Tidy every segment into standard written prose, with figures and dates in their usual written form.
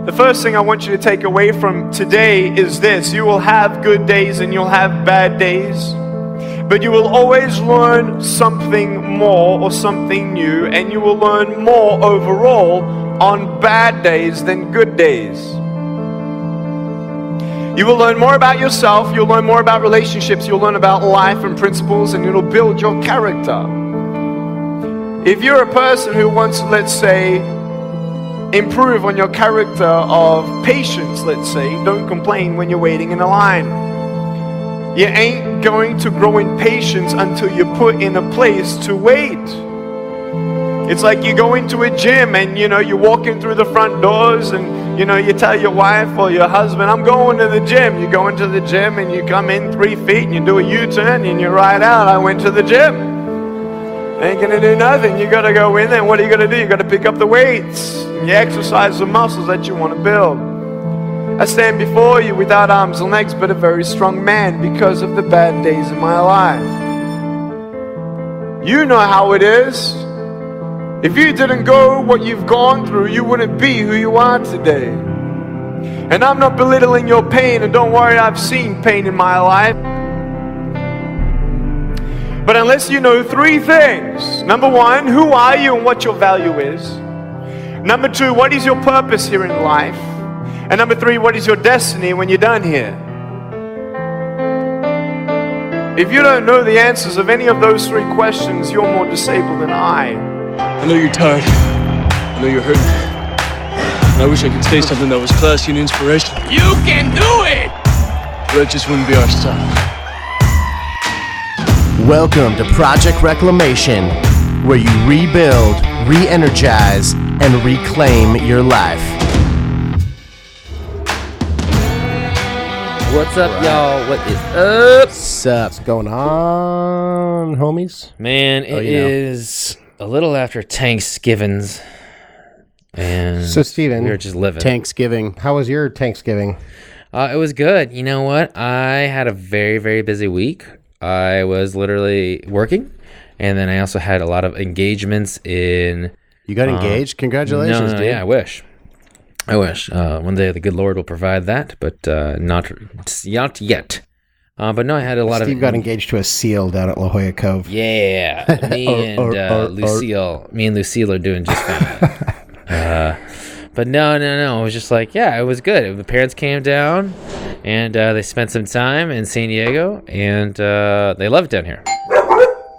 The first thing I want you to take away from today is this. You will have good days and you'll have bad days, but you will always learn something more or something new, and you will learn more overall on bad days than good days. You will learn more about yourself, you'll learn more about relationships, you'll learn about life and principles, and it'll build your character. If you're a person who wants, let's say, improve on your character of patience, let's say, don't complain when you're waiting in a line. You ain't going to grow in patience until you're put in a place to wait. It's like you go into a gym and, you're walking through the front doors and, you tell your wife or your husband, I'm going to the gym. You go into the gym and you come in 3 feet and you do a U-turn and you ride out. I went to the gym. Ain't gonna do nothing. You gotta go in there. What are you gonna do? You gotta pick up the weights. You exercise the muscles that you want to build. I stand before you without arms and legs, but a very strong man because of the bad days in my life. You know how it is. If you didn't go what you've gone through, you wouldn't be who you are today. And I'm not belittling your pain, and don't worry, I've seen pain in my life. But unless you know 3 things. Number 1, who are you and what your value is? Number 2, what is your purpose here in life? And number 3, what is your destiny when you're done here? If you don't know the answers of any of those 3 questions, you're more disabled than I. I know you're tired. I know you're hurting. And I wish I could say something that was classy and inspirational. You can do it! But that just wouldn't be our style. Welcome to Project Reclamation, where you rebuild, re-energize, and reclaim your life. What's up, y'all? What is up? What's going on, homies? Man, it is a little after Thanksgiving's, and So, Steven, we were just living. Thanksgiving. how was your Thanksgiving? It was good. You know what? I had a very, very busy week. I was literally working, and then I also had a lot of engagements in... You got engaged? Congratulations, no, dude. yeah, I wish. One day the good Lord will provide that, but not yet. But no, I had a lot of... Steve got engaged to a seal down at La Jolla Cove. Yeah, me and Lucille are doing just fine. But no, it was just like, yeah, it was good. The parents came down, and they spent some time in San Diego, and they love it down here.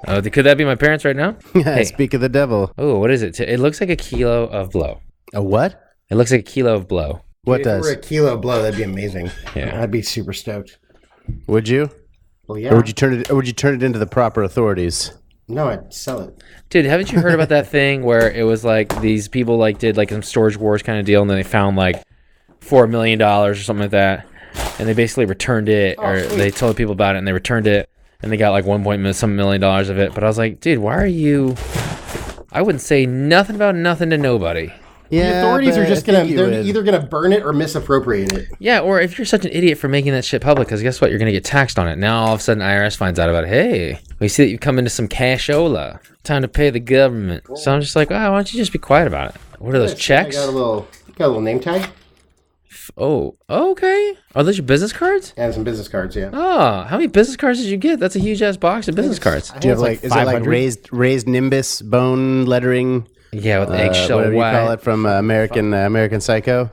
Could that be my parents right now? Hey. Speak of the devil. Oh, what is it? It looks like a kilo of blow. A what? It looks like a kilo of blow. What If does? it were a kilo of blow, that'd be amazing. Yeah. I'd be super stoked. Would you? Well, yeah. Or would you turn it into the proper authorities? No, I'd sell it. Dude, haven't you heard about that thing where it was like these people did like some Storage Wars kind of deal, and then they found like $4 million or something like that, and they basically returned it, they told people about it, and they returned it, and they got like $1 million of it. But I was like, dude, why are you? I wouldn't say nothing about nothing to nobody. Yeah, the authorities are just they're either gonna burn it or misappropriate it. Yeah, or if you're such an idiot for making that shit public, because guess what? You're going to get taxed on it. Now all of a sudden IRS finds out about it. Hey, we see that you come into some cashola. Time to pay the government. So I'm just like, why don't you just be quiet about it? What are those checks? I got a little name tag. Oh, okay. Are those your business cards? And some business cards, yeah. Oh, how many business cards did you get? That's a huge ass box of business cards. Do you have is it like raised nimbus bone lettering? Yeah, with the eggshell whatever white. you call it from American Psycho.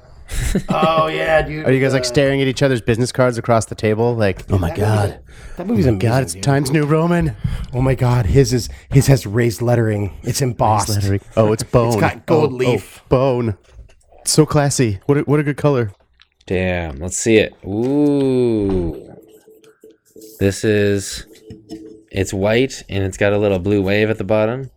Oh yeah, dude. Are you guys like staring at each other's business cards across the table? Like, oh my god, that movie's amazing. God, it's dude. Times New Roman. Oh my god, his has raised lettering. It's embossed. Lettering. Oh, it's bone. It's got gold leaf. Bone. It's so classy. What a good color. Damn, let's see it. Ooh. It's white, and it's got a little blue wave at the bottom.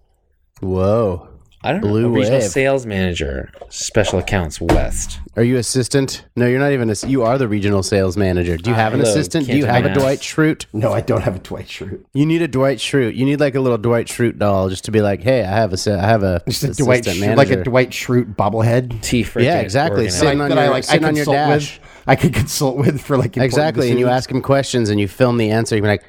Whoa. I don't know. Blue Regional wave. Sales Manager, Special Accounts West. Are you assistant? No, you're not even. You are the regional sales manager. Do you have an Hello, assistant? Do you have a Canton Dwight Schrute? No, I don't have a Dwight Schrute. You need a Dwight Schrute. You need like a little Dwight Schrute doll just to be like, hey, I have a Just a Dwight assistant Schrute, manager. like a Dwight Schrute bobblehead. Yeah, exactly. Sitting on your dash. I could consult with for like Exactly, and you ask him questions and you film the answer. You can be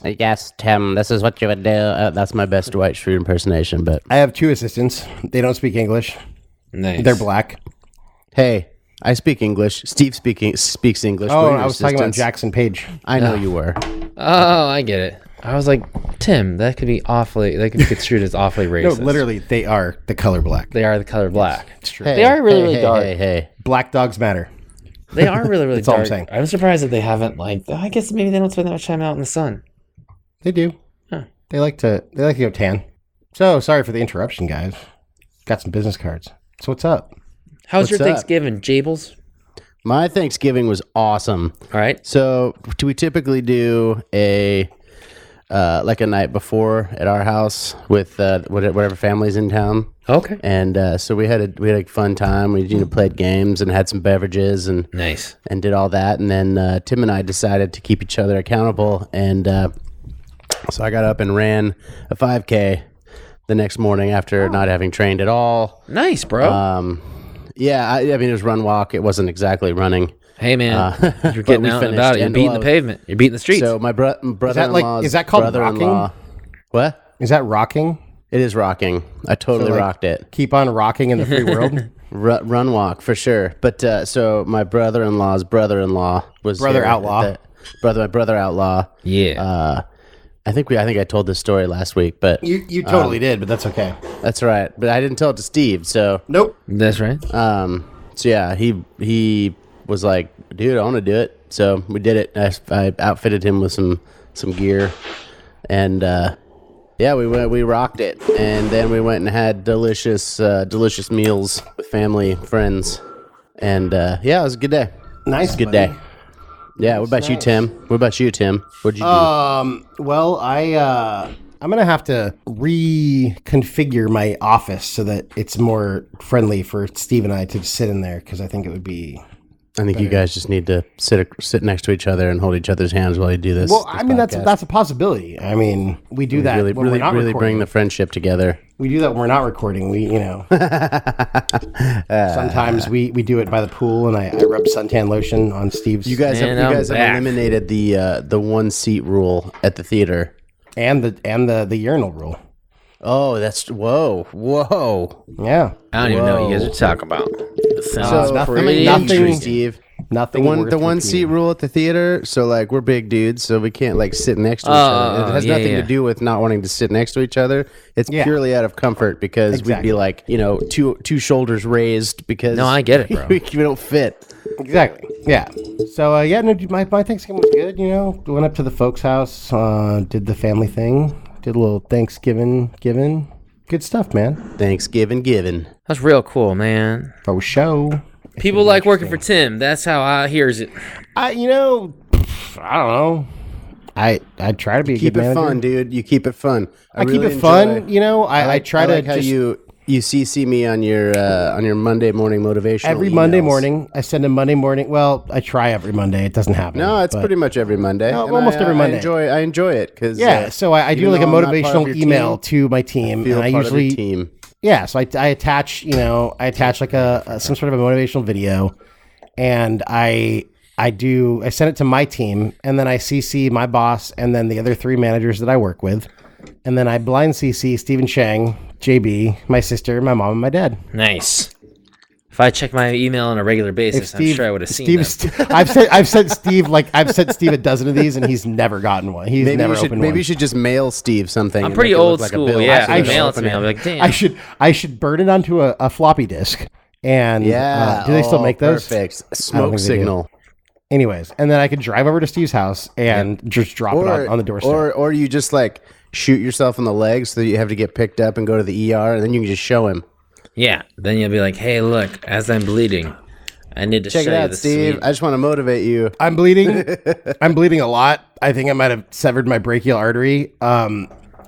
like, yes, Tim, this is what you would do. That's my best Dwight Schrute impersonation. But I have 2 assistants. They don't speak English. Nice. They're black. hey, I speak English. Steve speaks English. Oh, We're your I was talking about assistants. Jackson Page. I know you were. Oh, I get it. I was like, Tim, that could be construed as awfully No, racist. literally, they are the color black. They are the color black. It's true. They are really dark. Hey. Black dogs matter. They are really That's all dark. I'm saying. I'm surprised that they haven't I guess maybe they don't spend that much time out in the sun. They do. Huh. They like to go tan. So sorry for the interruption, guys. Got some business cards. So what's up? How's your What's up? Thanksgiving, Jables? My Thanksgiving was awesome. All right. So we typically do a like a night before at our house with whatever family's in town. Okay. And so we had a fun time. We played games and had some beverages and Nice. and did all that. And then Tim and I decided to keep each other accountable. And so I got up and ran a 5K the next morning after not having trained at all. Nice, bro. Yeah, I mean it was run walk. It wasn't exactly running. Hey, man. You're getting we out and finished, about it. You're and beating the well, pavement. You're beating the streets. So my brother-in-law's is that called brother-in-law. What? Is that rocking? It is rocking. I totally rocked it. Keep on rocking in the free world. Run walk for sure. But so my brother-in-law's brother-in-law was Brother here outlaw. My brother outlaw. yeah. I think I told this story last week, but You totally did, but that's okay. that's right. But I didn't tell it to Steve. So Nope. That's right. so yeah, he was like, dude, I want to do it. So we did it. I outfitted him with some gear, and yeah, we rocked it. And then we went and had delicious meals with family, friends, and yeah, it was a good day. Nice, Good buddy. day. Yeah. What about you, Tim? What'd you do? Well, I'm gonna have to reconfigure my office so that it's more friendly for Steve and I to sit in there because I think it would be. I think you guys just need to sit next to each other and hold each other's hands while you do this. Well, this I mean podcast. that's a possibility. I mean, we do that really, when we're not really recording. bring the friendship together. We do that when we're not recording. Sometimes we do it by the pool, and I rub suntan lotion on Steve's. You guys have back. eliminated the one seat rule at the theater. and the urinal rule. Oh, that's whoa. Yeah, I don't even know what you guys are talking about. It sounds So pretty nothing- interesting. Steve. nothing. The worth one seat repeating. rule at the theater. So like we're big dudes, so we can't like sit next to each other. It has nothing to do with not wanting to sit next to each other. It's Yeah. purely out of comfort because we'd Exactly. be like two shoulders raised because No, I get it, bro. we don't fit. Exactly. Yeah. So yeah, no, my Thanksgiving was good. Went up to the folks' house, did the family thing, did a little Thanksgiving giving. Good stuff, man. Thanksgiving given. That's real cool, man. For show. People like working for Tim. That's how I hears it. I don't know. I try to be a Keep good it manager. fun, dude. You keep it fun. I keep really it fun. enjoy- I try I to like how just you CC me on your Monday morning motivational. every Monday emails. morning. I send a Monday morning. Well, I try every Monday. It doesn't happen. No, it's but- pretty much every Monday. No, And almost every Monday. I enjoy it because Yeah, so I do like a motivational email to my team, and I usually team. yeah. So I attach like a some sort of a motivational video, and I send it to my team, and then I CC my boss, and then the other 3 managers that I work with, and then I blind CC Stephen Chang, JB, my sister, my mom, and my dad. Nice. If I check my email on a regular basis, I'm sure I would have seen them. I've sent Steve a dozen of these, and he's never gotten one. He's never opened one. Maybe you should just mail Steve something. I'm and pretty make it look old like a school. bill. Yeah, I if you mail it to open me, I'll be like, damn. I should burn it onto a floppy disk. And Yeah. do they still make those? Perfect. I don't Smoke think they do. signal. Anyways, and then I could drive over to Steve's house and just drop it on the doorstep. Or you just like shoot yourself in the leg so that you have to get picked up and go to the ER, and then you can just show him. Yeah. Then you'll be like, hey, look, as I'm bleeding, I need to Check show it you out, the Steve. sweet. I just want to motivate you. I'm bleeding. I'm bleeding a lot. I think I might have severed my brachial artery.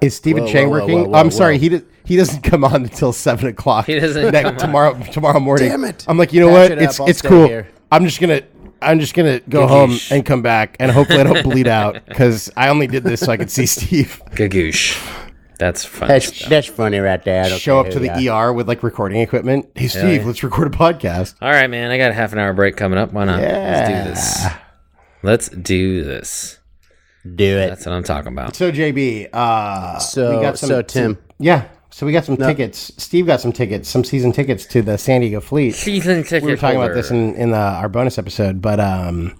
Is Stephen Whoa, Chang whoa, working? whoa, whoa, I'm sorry. whoa. He doesn't come on until 7:00. He doesn't come on. tomorrow morning. Damn it. I'm like, you know Patch what? it up. I'll It's stay cool. here. I'm just gonna go home and come back, and hopefully I don't bleed out because I only did this so I could see Steve Gagoosh. That's funny. That's funny right there. I don't show care up to who the you are. ER with like recording equipment. Hey Steve, yeah. let's record a podcast. All right, man. I got a half an hour break coming up. Why not? Yeah. Let's do this. Do it. That's what I'm talking about. So JB, So Tim, yeah. So we got some tickets. Steve got some tickets, some season tickets to the San Diego Fleet. Season ticket. We were talking about this in our bonus episode, but I'm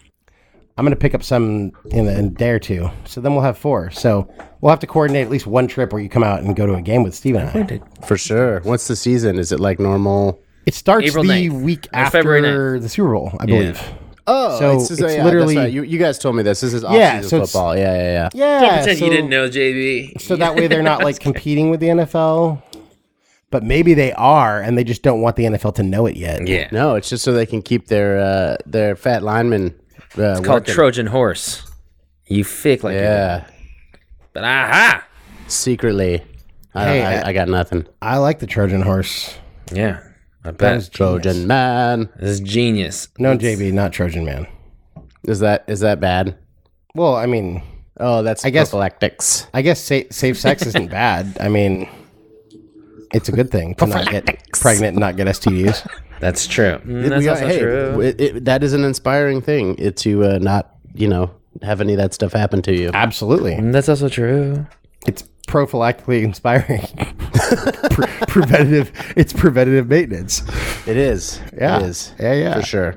going to pick up some in a day or two. So then we'll have 4. So we'll have to coordinate at least one trip where you come out and go to a game with Steve and I. For sure. What's the season? Is it like normal? It starts April the 9th. week Or February after the Super Bowl, I believe. Oh, So it's it's literally- that's right. You guys told me this. This is Yeah, off-season so it's- football. Yeah. Yeah. Don't pretend so, you didn't know, JB. So that way they're not like competing with the NFL. But maybe they are, and they just don't want the NFL to know it yet. Yeah. No, it's just so they can keep their fat linemen. It's called Trojan Horse. You fake like Yeah. But aha! Secretly. Hey, I got nothing. I like the Trojan horse. Yeah. I That bet. is Trojan genius. man. This is genius. No, JB, not Trojan man. Is that bad? Well, I mean, Oh, that's guess- prophylactics. I guess safe sex isn't bad. I mean, it's a good thing to not get pregnant and not get STDs. That's true. That's also true. That is an inspiring thing. To not, have any of that stuff happen to you. Absolutely. That's also true. It's prophylactically inspiring. Preventative. It's preventative maintenance. It is. Yeah. It is. Yeah. For sure.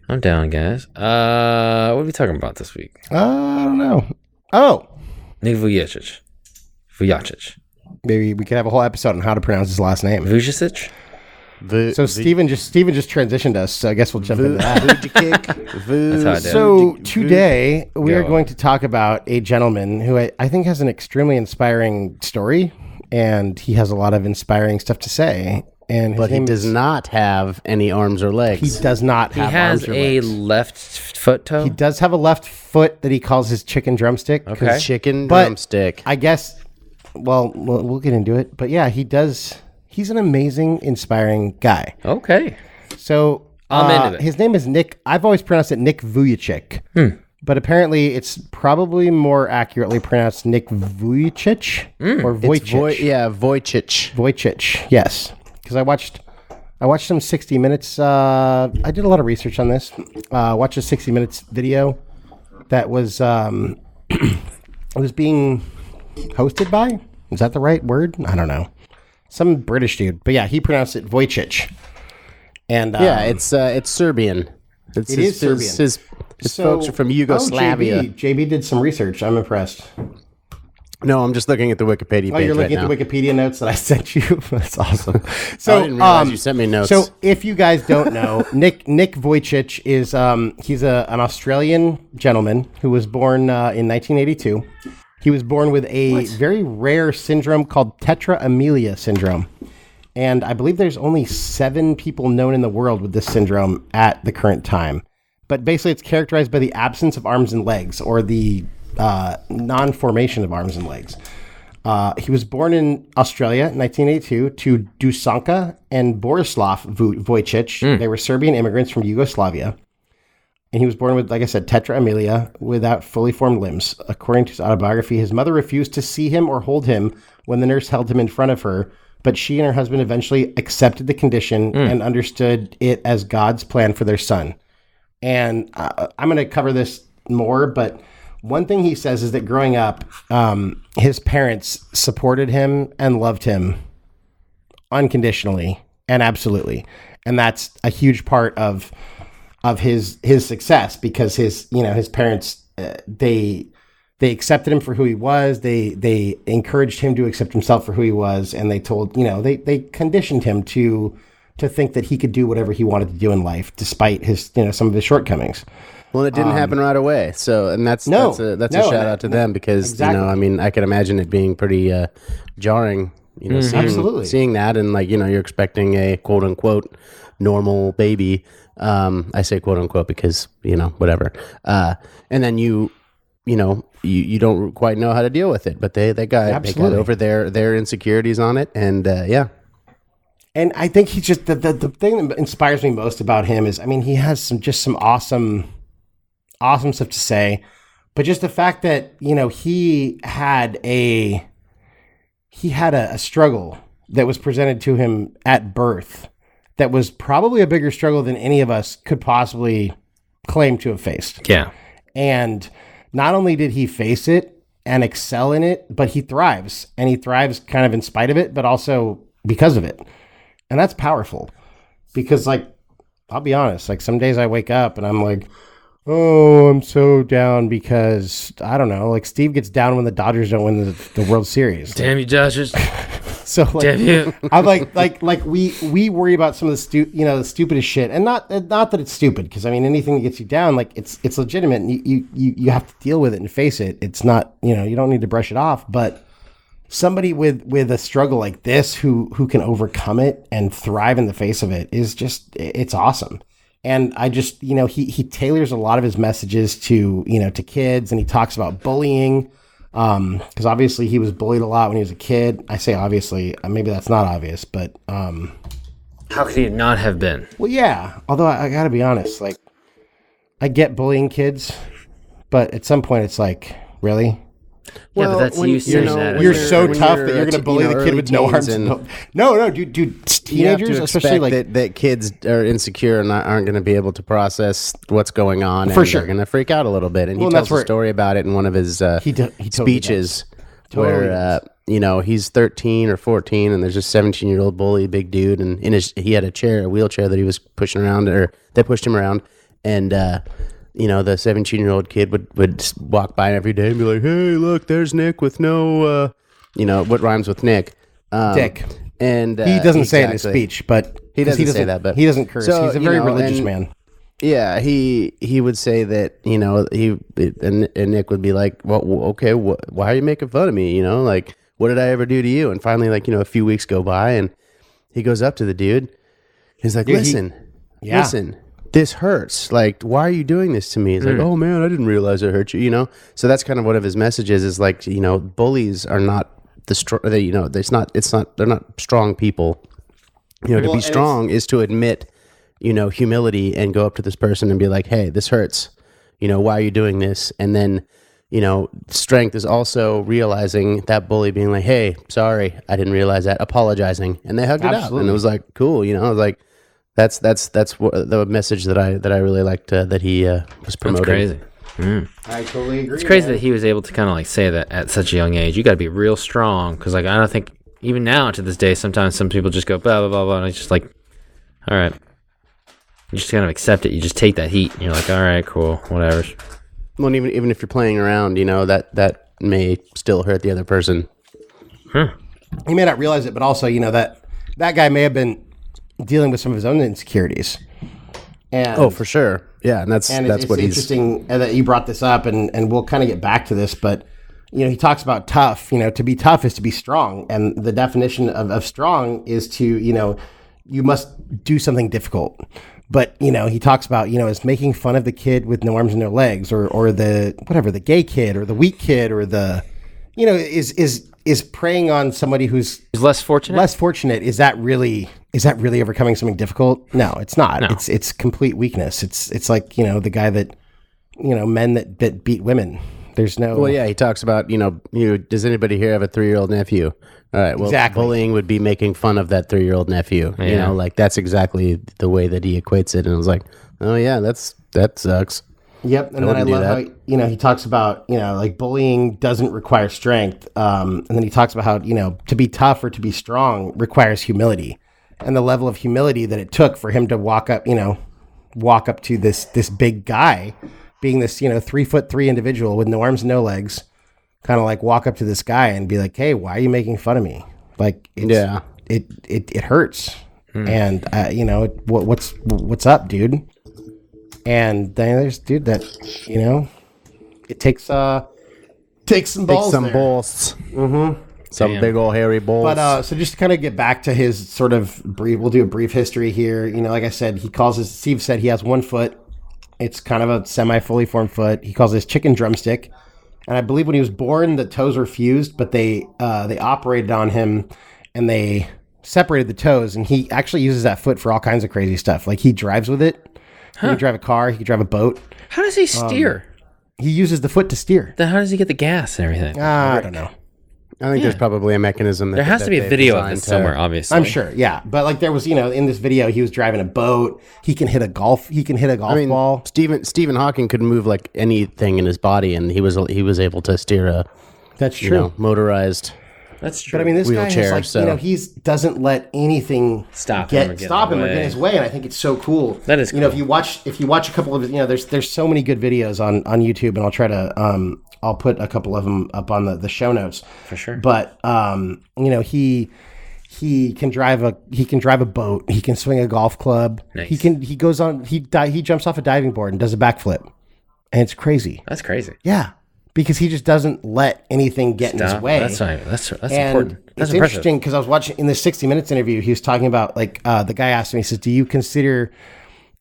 I'm down, guys. What are we talking about this week? I don't know. Oh, Nick Vujicic. Vujicic. maybe we could have a whole episode on how to pronounce his last name. Vujicic? So Steven just transitioned us. So I guess we'll jump into that. That's how I did. So today we are Go. going to talk about a gentleman who I think has an extremely inspiring story, and he has a lot of inspiring stuff to say. And his But he name does is- not have any arms or He legs. does not He have has arms or a legs. left foot toe. He does have a left foot that he calls his chicken drumstick. Okay. Chicken But drumstick. I guess, well, we'll get into it. But yeah, he does. He's an amazing, inspiring guy. Okay. So I'm into it. his name is Nick. I've always pronounced it Nick Vujicic. But apparently it's probably more accurately pronounced Nick Vujicic or Vujicic. Vujicic. Vujicic, yes. Because I watched some 60 Minutes. I did a lot of research on this. Watched a 60 Minutes video that was it was being hosted by. Is that the right word? I don't know. Some British dude, but yeah, he pronounced it Vujicic. And It's Serbian. It is Serbian. His folks are from Yugoslavia. JB did some research. I'm impressed. No, I'm just looking at the Wikipedia page Oh, you're looking right at the now. Wikipedia notes that I sent you. That's awesome. I So didn't realize you sent me notes. So if you guys don't know, Nick Vujicic is he's an Australian gentleman who was born in 1982. He was born with a very rare syndrome called tetra amelia syndrome. And I believe there's only 7 people known in the world with this syndrome at the current time. But basically it's characterized by the absence of arms and legs, or the non-formation of arms and legs. He was born in Australia in 1982 to Dusanka and Borislav Vujicic. They were Serbian immigrants from Yugoslavia. And he was born with, like I said, tetra amelia, without fully formed limbs. According to his autobiography, his mother refused to see him or hold him when the nurse held him in front of her, but she and her husband eventually accepted the condition and understood it as God's plan for their son. And I'm going to cover this more, but one thing he says is that growing up, his parents supported him and loved him unconditionally and absolutely. And that's a huge part of his success, because his parents they accepted him for who he was. They encouraged him to accept himself for who he was, and they told they conditioned him to think that he could do whatever he wanted to do in life, despite his some of his shortcomings. Well, it didn't happen right away. So, and that's a shout out to them, because exactly. I can imagine it being pretty jarring. Absolutely. Seeing that, and you're expecting a quote unquote normal baby. I say quote unquote because whatever. And then you don't quite know how to deal with it, but they got over their insecurities on it, and yeah. And I think he's just the thing that inspires me most about him is, he has some awesome stuff to say, but just the fact that he had a struggle that was presented to him at birth that was probably a bigger struggle than any of us could possibly claim to have faced. Yeah. And not only did he face it, and excel in it, but he thrives, and he thrives kind of in spite of it, but also because of it. And that's powerful, because like, I'll be honest, like some days I wake up and I'm like, oh, I'm so down because I don't know, like Steve gets down when the Dodgers don't win the World Series. Damn you, Dodgers. So like, Damn you. I'm like we worry about some of the stupidest shit, and not that it's stupid, because I mean anything that gets you down, like it's legitimate, and you have to deal with it and face it. It's not, you don't need to brush it off. But somebody with a struggle like this who can overcome it and thrive in the face of it is just, it's awesome. And I just, he tailors a lot of his messages to kids, and he talks about bullying. Because obviously he was bullied a lot when he was a kid. I say obviously, maybe that's not obvious, but How could he not have been? well, yeah. Although I gotta be honest, like I get bullying kids, but at some point it's like, really? Yeah, but that's you saying that. You're as so a- tough that you're going to bully the kid with no arms. No, dude, teenagers, you have to especially expect like that kids are insecure and aren't going to be able to process what's going on, and For sure. they're going to freak out a little bit. And Well, he and that's tells a where- story about it in one of his he totally speeches, Totally where he's 13 or 14, and there's a 17-year-old bully, big dude, and he had a wheelchair that he was pushing around, or they pushed him around, and the 17-year-old kid would walk by every day and be like, hey, look, there's Nick with no, what rhymes with Nick? Dick. And he doesn't say it in his exactly. speech, but He doesn't say that, but he doesn't curse. So, He's a very religious man. Yeah, he would say that, and Nick would be like, well, okay, why are you making fun of me? Like, what did I ever do to you? And finally, like, a few weeks go by, and he goes up to the dude. He's like, Dude, listen, Yeah. this hurts. Like, why are you doing this to me? He's like, oh man, I didn't realize it hurt you, So that's kind of one of his messages is like, bullies are not they're not strong people. To be strong is to admit, humility and go up to this person and be like, hey, this hurts. Why are you doing this? And then, strength is also realizing that bully being like, hey, sorry, I didn't realize that, apologizing. And they hugged it out. And it was like, cool. I was like, that's the message that I really liked that he was promoting. That's crazy. I totally agree. It's crazy that he was able to kind of like say that at such a young age. You got to be real strong, because like I don't think even now to this day, sometimes some people just go blah blah blah blah, and it's just like, all right, you just kind of accept it. You just take that heat, and you're like, all right, cool, whatever. Well, and even if you're playing around, that may still hurt the other person. He may not realize it, but also, that guy may have been dealing with some of his own insecurities. And Oh, for sure. Yeah, and that's it's what he's. interesting that you brought this up, and we'll kind of get back to this, but he talks about tough. To be tough is to be strong, and the definition of strong is to you must do something difficult. But he talks about is making fun of the kid with no arms and no legs, or the gay kid, or the weak kid, or the is preying on somebody who's He's less fortunate. less fortunate. Is that really overcoming something difficult? No, it's not. No. It's complete weakness. It's like, the guy that, men that beat women. There's no. Well, yeah, he talks about does anybody here have a 3-year-old nephew? All right, well, Exactly. bullying would be making fun of that 3-year-old nephew. Yeah. Like that's exactly the way that he equates it, and I was like, oh yeah, that sucks. Yep. And then I wouldn't do love how, he talks about, like bullying doesn't require strength. And then he talks about how, to be tough or to be strong requires humility, and the level of humility that it took for him to walk up to this big guy, being this, 3'3" individual with no arms, no legs, kind of like walk up to this guy and be like, hey, why are you making fun of me? Like, it hurts. And, what's up, dude? And then there's dude that, it takes some balls. Take some there. balls. Mm-hmm. Some Damn. big old hairy balls. But so just to kind of get back to his sort of we'll do a brief history here. Like I said, Steve said he has 1 foot. It's kind of a semi-fully formed foot. He calls it his chicken drumstick. And I believe when he was born, the toes were fused, but they operated on him and they separated the toes. And he actually uses that foot for all kinds of crazy stuff. Like he drives with it. He can drive a car. He can drive a boat. How does he steer? He uses the foot to steer. Then how does he get the gas and everything? I don't know. I think there's probably a mechanism. There has to be a video of this somewhere, obviously. I'm sure, yeah. But like there was, in this video, he was driving a boat. He can hit a golf ball. Stephen Hawking could move like anything in his body, and he was able to steer That's true. Motorized. That's true. But I mean, this guy Wheelchair, has like, so- he's doesn't let anything Stop him or stop him or get in his way, and I think it's so cool. That is You know, cool. if you watch a couple of, there's so many good videos on YouTube, and I'll try to I'll put a couple of them up on the show notes For sure. But he can drive a boat, he can swing a golf club, Nice. he jumps off a diving board and does a backflip, and it's crazy. That's crazy. Yeah, because he just doesn't let anything get in his way. That's right. That's And important. That's it's impressive. interesting because I was watching in the 60 Minutes interview. He was talking about the guy asked him. He says, "Do you consider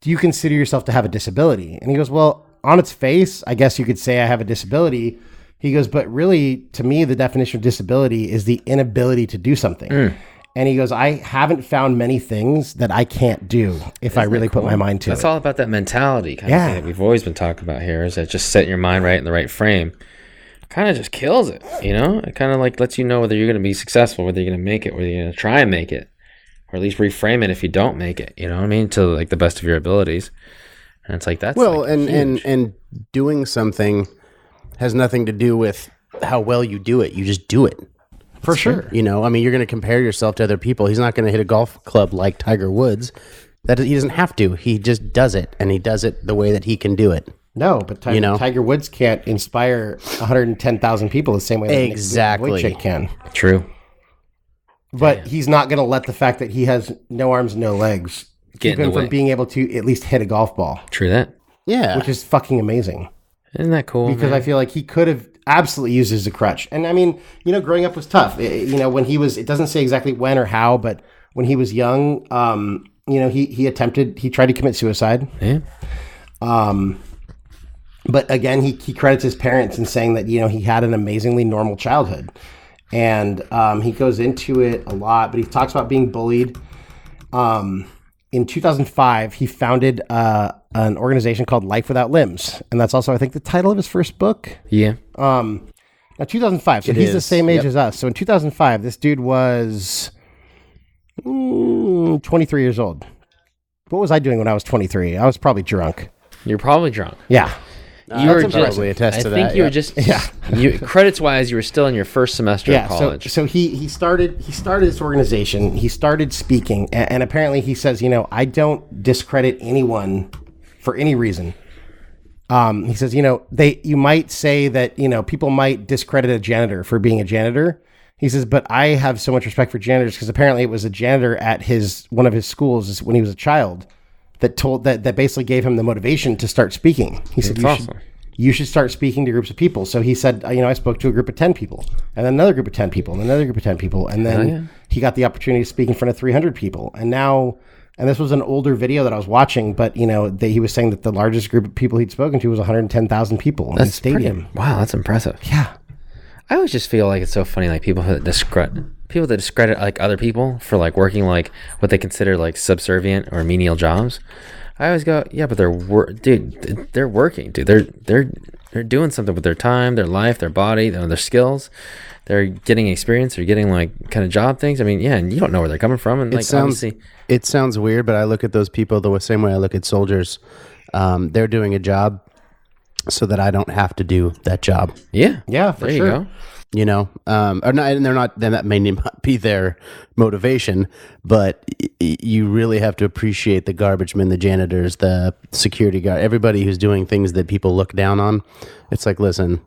yourself to have a disability?" And he goes, "Well, on its face, I guess you could say I have a disability." He goes, "But really, to me, the definition of disability is the inability to do something." And he goes, "I haven't found many things that I can't do if I really put my mind to That's it." all about that mentality kind of Yeah. thing that we've always been talking about here, is that just setting your mind right in the right frame kind of just kills it, It kind of like lets you know whether you're going to be successful, whether you're going to make it, whether you're going to try and make it, or at least reframe it if you don't make it, you know what I mean, to like the best of your abilities. And it's like that's and doing something has nothing to do with how well you do it. You just do it. For sure. I mean, you're going to compare yourself to other people. He's not going to hit a golf club like Tiger Woods. He doesn't have to. He just does it, and he does it the way that he can do it. No, but Tiger Woods can't inspire 110,000 people the same way that Exactly. Nick Vujicic can. true. But he's not going to let the fact that he has no arms, no legs Get keep in him the from way. being able to at least hit a golf ball, True that. Yeah. which is fucking amazing. Isn't that cool? Because I feel like he could have absolutely used it as a crutch. And I mean, growing up was tough. When he was, it doesn't say exactly when or how, but when he was young, he tried to commit suicide. Yeah. But again, he credits his parents in saying that, he had an amazingly normal childhood. And he goes into it a lot, but he talks about being bullied. In 2005, he founded an organization called Life Without Limbs. And that's also, I think, the title of his first book. Yeah. Now, 2005, so he's the same age as us. So in 2005, this dude was 23 years old. What was I doing when I was 23? I was probably drunk. You're probably drunk. Yeah. You were that's probably attest I to think that, you were yeah. just credits wise, you were still in your first semester of college. So he started this organization. He started speaking, and apparently he says, I don't discredit anyone for any reason. He says, you might say that people might discredit a janitor for being a janitor. He says, but I have so much respect for janitors because apparently it was a janitor at one of his schools when he was a child that basically gave him the motivation to start speaking. He said, you should start speaking to groups of people. So he said, I spoke to a group of 10 people, and then another group of 10 people, and another group of 10 people. And then he got the opportunity to speak in front of 300 people. And this was an older video that I was watching, but he was saying that the largest group of people he'd spoken to was 110,000 people in the stadium. Wow, that's impressive. Yeah. I always just feel like it's so funny, like people that discredit like other people for like working like what they consider like subservient or menial jobs. I always go, yeah, but they're working, dude. They're doing something with their time, their life, their body, their skills. They're getting experience. They're getting like kind of job things. I mean, yeah, and you don't know where they're coming from. And obviously, it sounds weird, but I look at those people the same way I look at soldiers. They're doing a job so that I don't have to do that job. yeah, For there sure. you go. Or not, and then that may not be their motivation, but you really have to appreciate the garbage men, the janitors, the security guard, everybody who's doing things that people look down on. It's like, listen,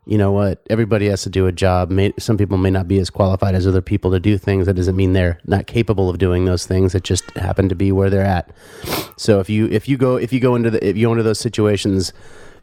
you know what? Everybody has to do a job. Some people may not be as qualified as other people to do things. That doesn't mean they're not capable of doing those things. It just happen to be where they're at. So if you go into those situations,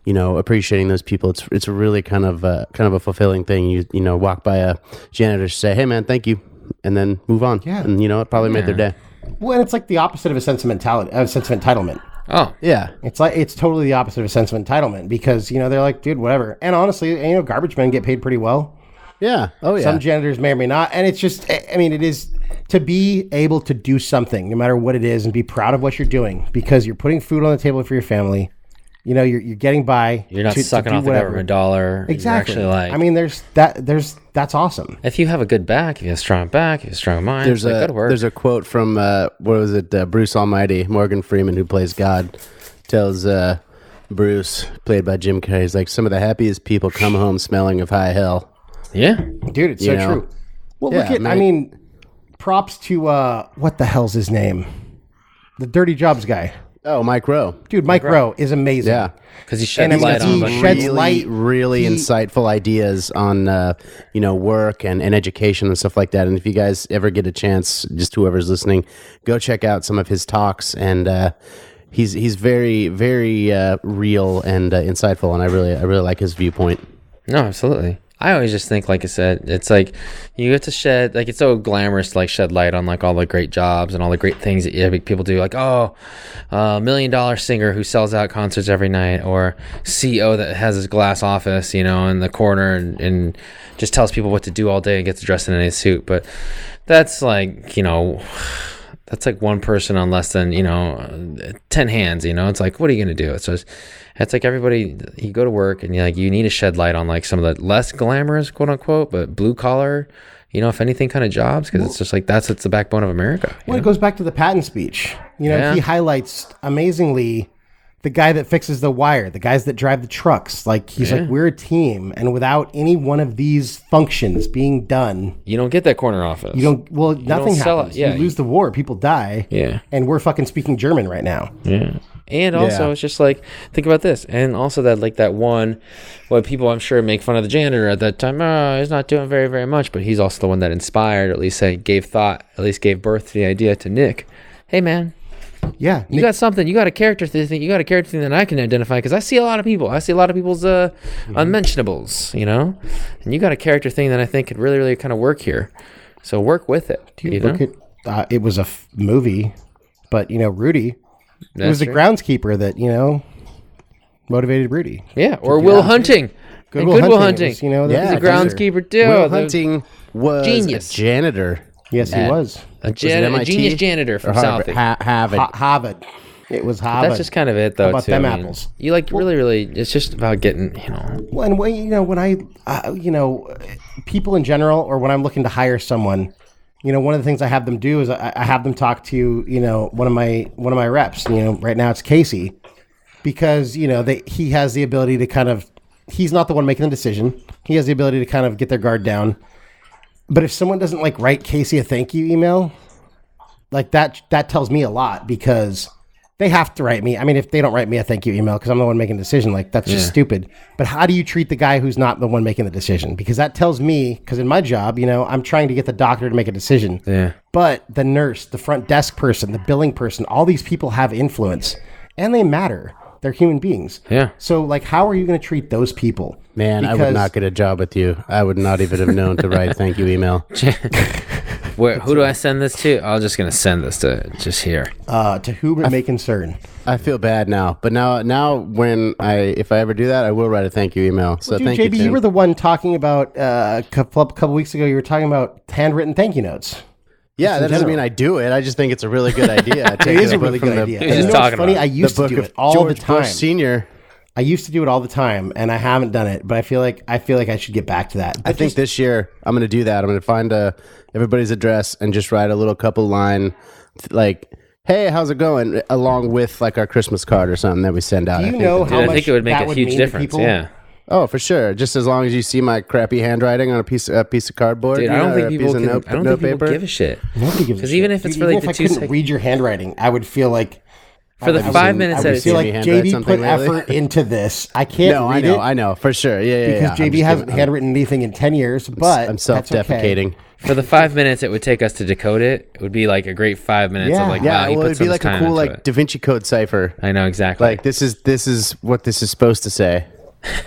appreciating those people, it's really kind of a fulfilling thing. You walk by a janitor, say, "Hey man, thank you," and then move on. Yeah. And it probably made their day. Well, and it's like the opposite of a sense of entitlement. Oh, Yeah. It's totally the opposite of a sense of entitlement because, they're like, dude, whatever. And honestly, garbage men get paid pretty well. Yeah. Oh yeah. Some janitors may or may not. And it's just, it is to be able to do something, no matter what it is, and be proud of what you're doing because you're putting food on the table for your family. You're getting by. you're not to sucking do off the whatever. government dollar. Exactly. You're actually that's awesome. if you have a good back, if you have a strong back, if you have a strong mind, There's good work. a quote from Bruce Almighty, Morgan Freeman, who plays God, tells Bruce, played by Jim Carrey, he's like, some of the happiest people come home smelling of high hell. Yeah. Dude, it's You so know? true. Well, Yeah, look at, I man. mean, props to, what the hell's his name? The Dirty Jobs guy. Oh, Mike Rowe. Dude, Mike Rowe is amazing. Yeah. Because he sheds And I mean, light on he like, sheds really, light. really He- insightful ideas on work and education and stuff like that. And if you guys ever get a chance, just whoever's listening, go check out some of his talks. And he's very, very real and insightful. And I really like his viewpoint. No, absolutely. I always just think, like I said, it's like you get to shed, like it's so glamorous to like shed light on like all the great jobs and all the great things that people do. Like, $1 million singer who sells out concerts every night, or CEO that has his glass office, in the corner and just tells people what to do all day and gets dressed in a nice suit. But that's like, that's like one person on less than 10 hands. It's like, what are you gonna do? It's like everybody, you go to work and you need to shed light on like some of the less glamorous, quote unquote, but blue collar, if anything, kind of jobs, because it's just like it's the backbone of America. Well, it goes back to the Patton speech. Yeah. He highlights amazingly the guy that fixes the wire, the guys that drive the trucks. Like, he's like, we're a team, and without any one of these functions being done, You don't get that corner office. nothing sell it. happens. Yeah, you lose the war, people die. Yeah. And we're fucking speaking German right now. Yeah. And also, Yeah. it's just like, think about this. And also that one, what people I'm sure make fun of the janitor at that time, he's not doing very, very much, but he's also the one that inspired, at least gave birth to the idea to Nick. Hey, man, Yeah. you got something. You got a character thing. You got a character thing that I can identify, because I see a lot of people. I see a lot of people's unmentionables, and you got a character thing that I think could really, really kind of work here. So work with it. Dude, look at, it was a movie, but, Rudy, it was the true. groundskeeper that, motivated Rudy. Yeah, or Will Hunting. Good And Will Goodwill Hunting. Hunting. It was, He's a Yeah, groundskeeper too. Will The- Hunting was genius. a janitor. Yes, he at- was. a it genius MIT? janitor Or from Harvard? Southie. Harvard. Harvard. It was Harvard. That's just kind of it, though. How about too. them I mean, apples? You really, really. It's just about getting, Well, and when I, people in general, or when I'm looking to hire someone, one of the things I have them do is I have them talk to, one of my reps. Right now it's Casey, because he has the ability to kind of, he's not the one making the decision. He has the ability to kind of get their guard down. But if someone doesn't write Casey a thank you email, that tells me a lot, because they have to write me. I mean, if they don't write me a thank you email because I'm the one making the decision, that's just stupid. But how do you treat the guy who's not the one making the decision? Because that tells me, because in my job, I'm trying to get the doctor to make a decision. Yeah. But the nurse, the front desk person, the billing person, all these people have influence, and they matter. They're human beings. Yeah. So, how are you going to treat those people? Man, I would not get a job with you. I would not even have known to write a thank you email. who do I send this to? I'm just gonna send this to just here. To whom it may concern. I feel bad now, but now if I ever do that, I will write a thank you email. So Dude, thank JB, you, Tim. you were the one talking about a couple weeks ago. You were talking about handwritten thank you notes. Yeah, that doesn't mean I do it. I just think it's a really good idea. I take It is a book really from good the- idea. He was And just you know what's talking funny? about I used to book do of it all George the time. Bush Senior. I used to do it all the time, and I haven't done it. But I feel like I should get back to that. I think this year I'm going to do that. I'm going to find everybody's address and just write a little couple line, "Hey, how's it going?" along with our Christmas card or something that we send out. Do I you think know that- how Dude, I much think it would make that a huge mean to difference. people? Yeah. Oh, for sure. Just as long as you see my crappy handwriting on a piece of cardboard. Dude, you I don't know, think or a people piece of can. note- I don't think people notepaper. give a shit. Nobody gives a 'Cause shit. even if it's Dude, for, even like, if the I 2 couldn't seconds. read your handwriting, I would feel like For the 5 minutes I that would it's feel See like me handwrite JB something put lately? effort into this. I can't No, read I know, for sure. Yeah, because yeah. JB hasn't handwritten anything in 10 years. But I'm that's okay. self-defecating. for the 5 minutes it would take us to decode it. It would be like a great 5 minutes Yeah. of Yeah, wow, he well, put it'd be some like a time cool into it. Da Vinci Code cipher. I know exactly. This is what this is supposed to say.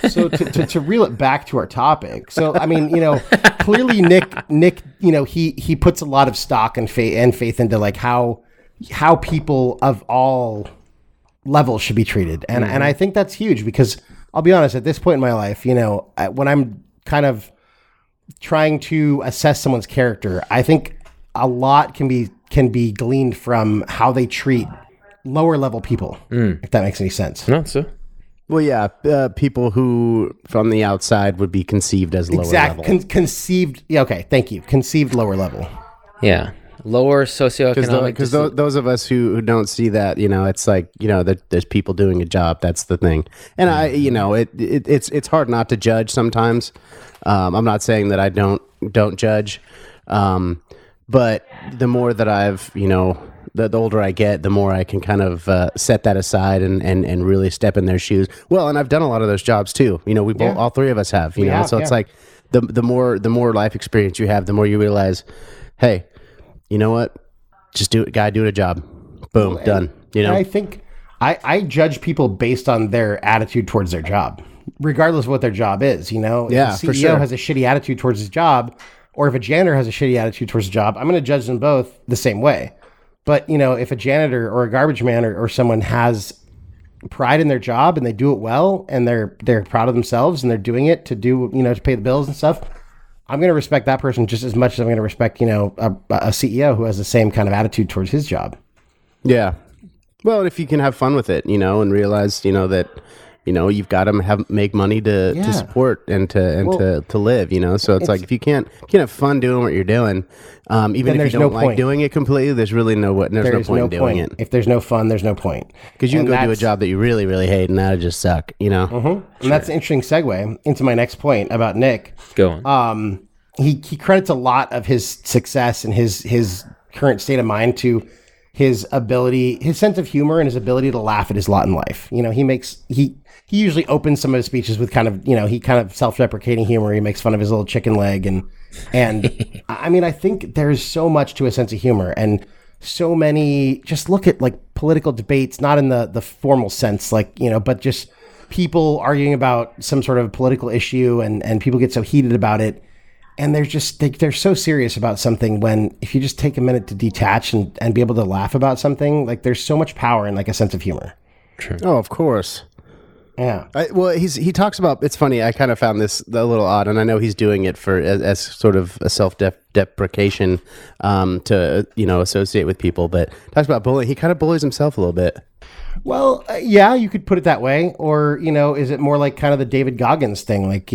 So to reel it back to our topic. So I mean, clearly Nick, he puts a lot of stock and faith into how people of all levels should be treated, and I think that's huge, because I'll be honest, at this point in my life, when I'm kind of trying to assess someone's character, I think a lot can be gleaned from how they treat lower level people, if that makes any sense. no, so Well, yeah, people who from the outside would be conceived as lower level. Conceived. Yeah, okay. Thank you. Conceived lower level. yeah. lower socioeconomic. Because those of us who don't see that, it's like, that there's people doing a job. That's the thing. And it's hard not to judge sometimes. I'm not saying that I don't judge. But the more that I've, the older I get, the more I can kind of set that aside and really step in their shoes. Well, and I've done a lot of those jobs too. We both, all three of us have, it's like the more life experience you have, the more you realize, hey, you know what? Just do a job. Boom, done. I think I judge people based on their attitude towards their job, regardless of what their job is. If a CEO has a shitty attitude towards his job, or if a janitor has a shitty attitude towards his job, I'm going to judge them both the same way. But, if a janitor or a garbage man or someone has pride in their job and they do it well and they're proud of themselves and they're doing it to pay the bills and stuff, I'm going to respect that person just as much as I'm going to respect, a CEO who has the same kind of attitude towards his job. Yeah. Well, if you can have fun with it, and realize, that, you've got to make money to support and to live, so it's like if you can't have fun doing what you're doing, even if you don't like doing it completely, there's really no point in doing it. If there's no fun, there's no point. Because you can go do a job that you really, really hate and that'll just suck, And that's an interesting segue into my next point about Nick. Go on. He credits a lot of his success and his current state of mind to his ability, his sense of humor and his ability to laugh at his lot in life. He usually opens some of his speeches with kind of self-deprecating humor. He makes fun of his little chicken leg and I think there's so much to a sense of humor and so many, just look at like political debates, not in the formal sense, but just people arguing about some sort of political issue and people get so heated about it. And they're so serious about something when if you just take a minute to detach and be able to laugh about something, like there's so much power in like a sense of humor. True. Oh, of course. Yeah. He talks about, it's funny, I kind of found this a little odd, and I know he's doing it as sort of a self-deprecation to, associate with people, but talks about bullying. He kind of bullies himself a little bit. Well, yeah, you could put it that way. Or, is it more like kind of the David Goggins thing, like,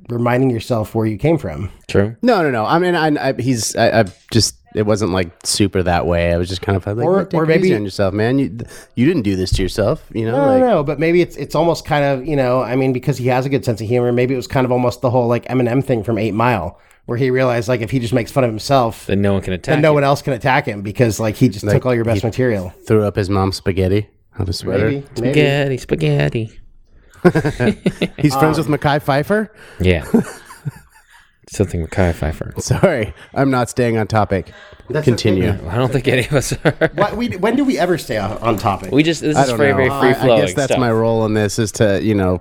reminding yourself where you came from? True. No. I mean, I just, it wasn't like super that way. I was just kind of like, or maybe easy on yourself, man. You didn't do this to yourself, No, but maybe it's almost kind of, because he has a good sense of humor, maybe it was kind of almost the whole like Eminem thing from 8 Mile, where he realized like if he just makes fun of himself, then no one can attack him. No one else can attack him because like he just took all your best material. Threw up his mom's spaghetti on a sweater. Maybe. Spaghetti. He's friends with Mekhi Phifer? Yeah. Something Mekhi Phifer. Sorry, I'm not staying on topic. Continue. I don't think any of us are. When do we ever stay on topic? This is very free flowing. I guess that's my role in this is to,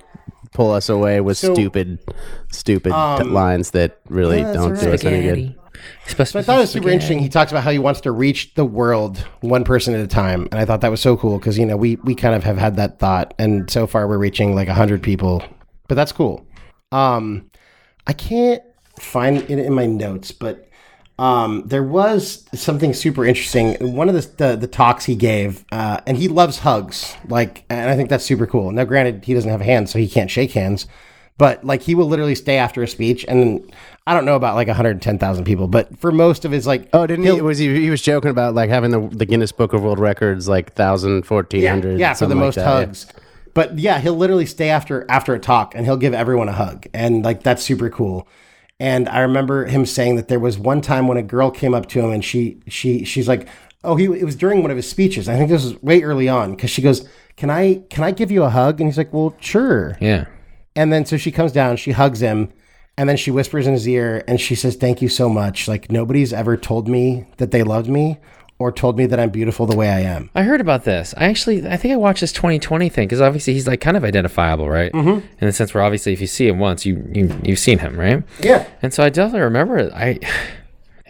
pull us away with stupid lines that really don't do us any good. So I thought it was super interesting. He talks about how he wants to reach the world one person at a time. And I thought that was so cool because, we kind of have had that thought. And so far we're reaching like 100 people. But that's cool. I can't find it in my notes, but there was something super interesting. One of the talks he gave, and he loves hugs. And I think that's super cool. Now, granted, he doesn't have hands, so he can't shake hands. But he will literally stay after a speech, and I don't know about 110,000 people, but for most of his he was joking about having the Guinness Book of World Records 1,000, 1,400. Yeah, for the most hugs. Yeah. But yeah, he'll literally stay after a talk, and he'll give everyone a hug, and that's super cool. And I remember him saying that there was one time when a girl came up to him, and she's like, it was during one of his speeches. I think this was way early on because she goes, "Can I give you a hug?" And he's like, "Well, sure." Yeah. And then so she comes down, she hugs him, and then she whispers in his ear and she says, "Thank you so much. Nobody's ever told me that they loved me or told me that I'm beautiful the way I am." I heard about this. I think I watched this 2020 thing because obviously he's kind of identifiable, right? Mm-hmm. In the sense where obviously if you see him once, you've seen him, right? Yeah. And so I definitely remember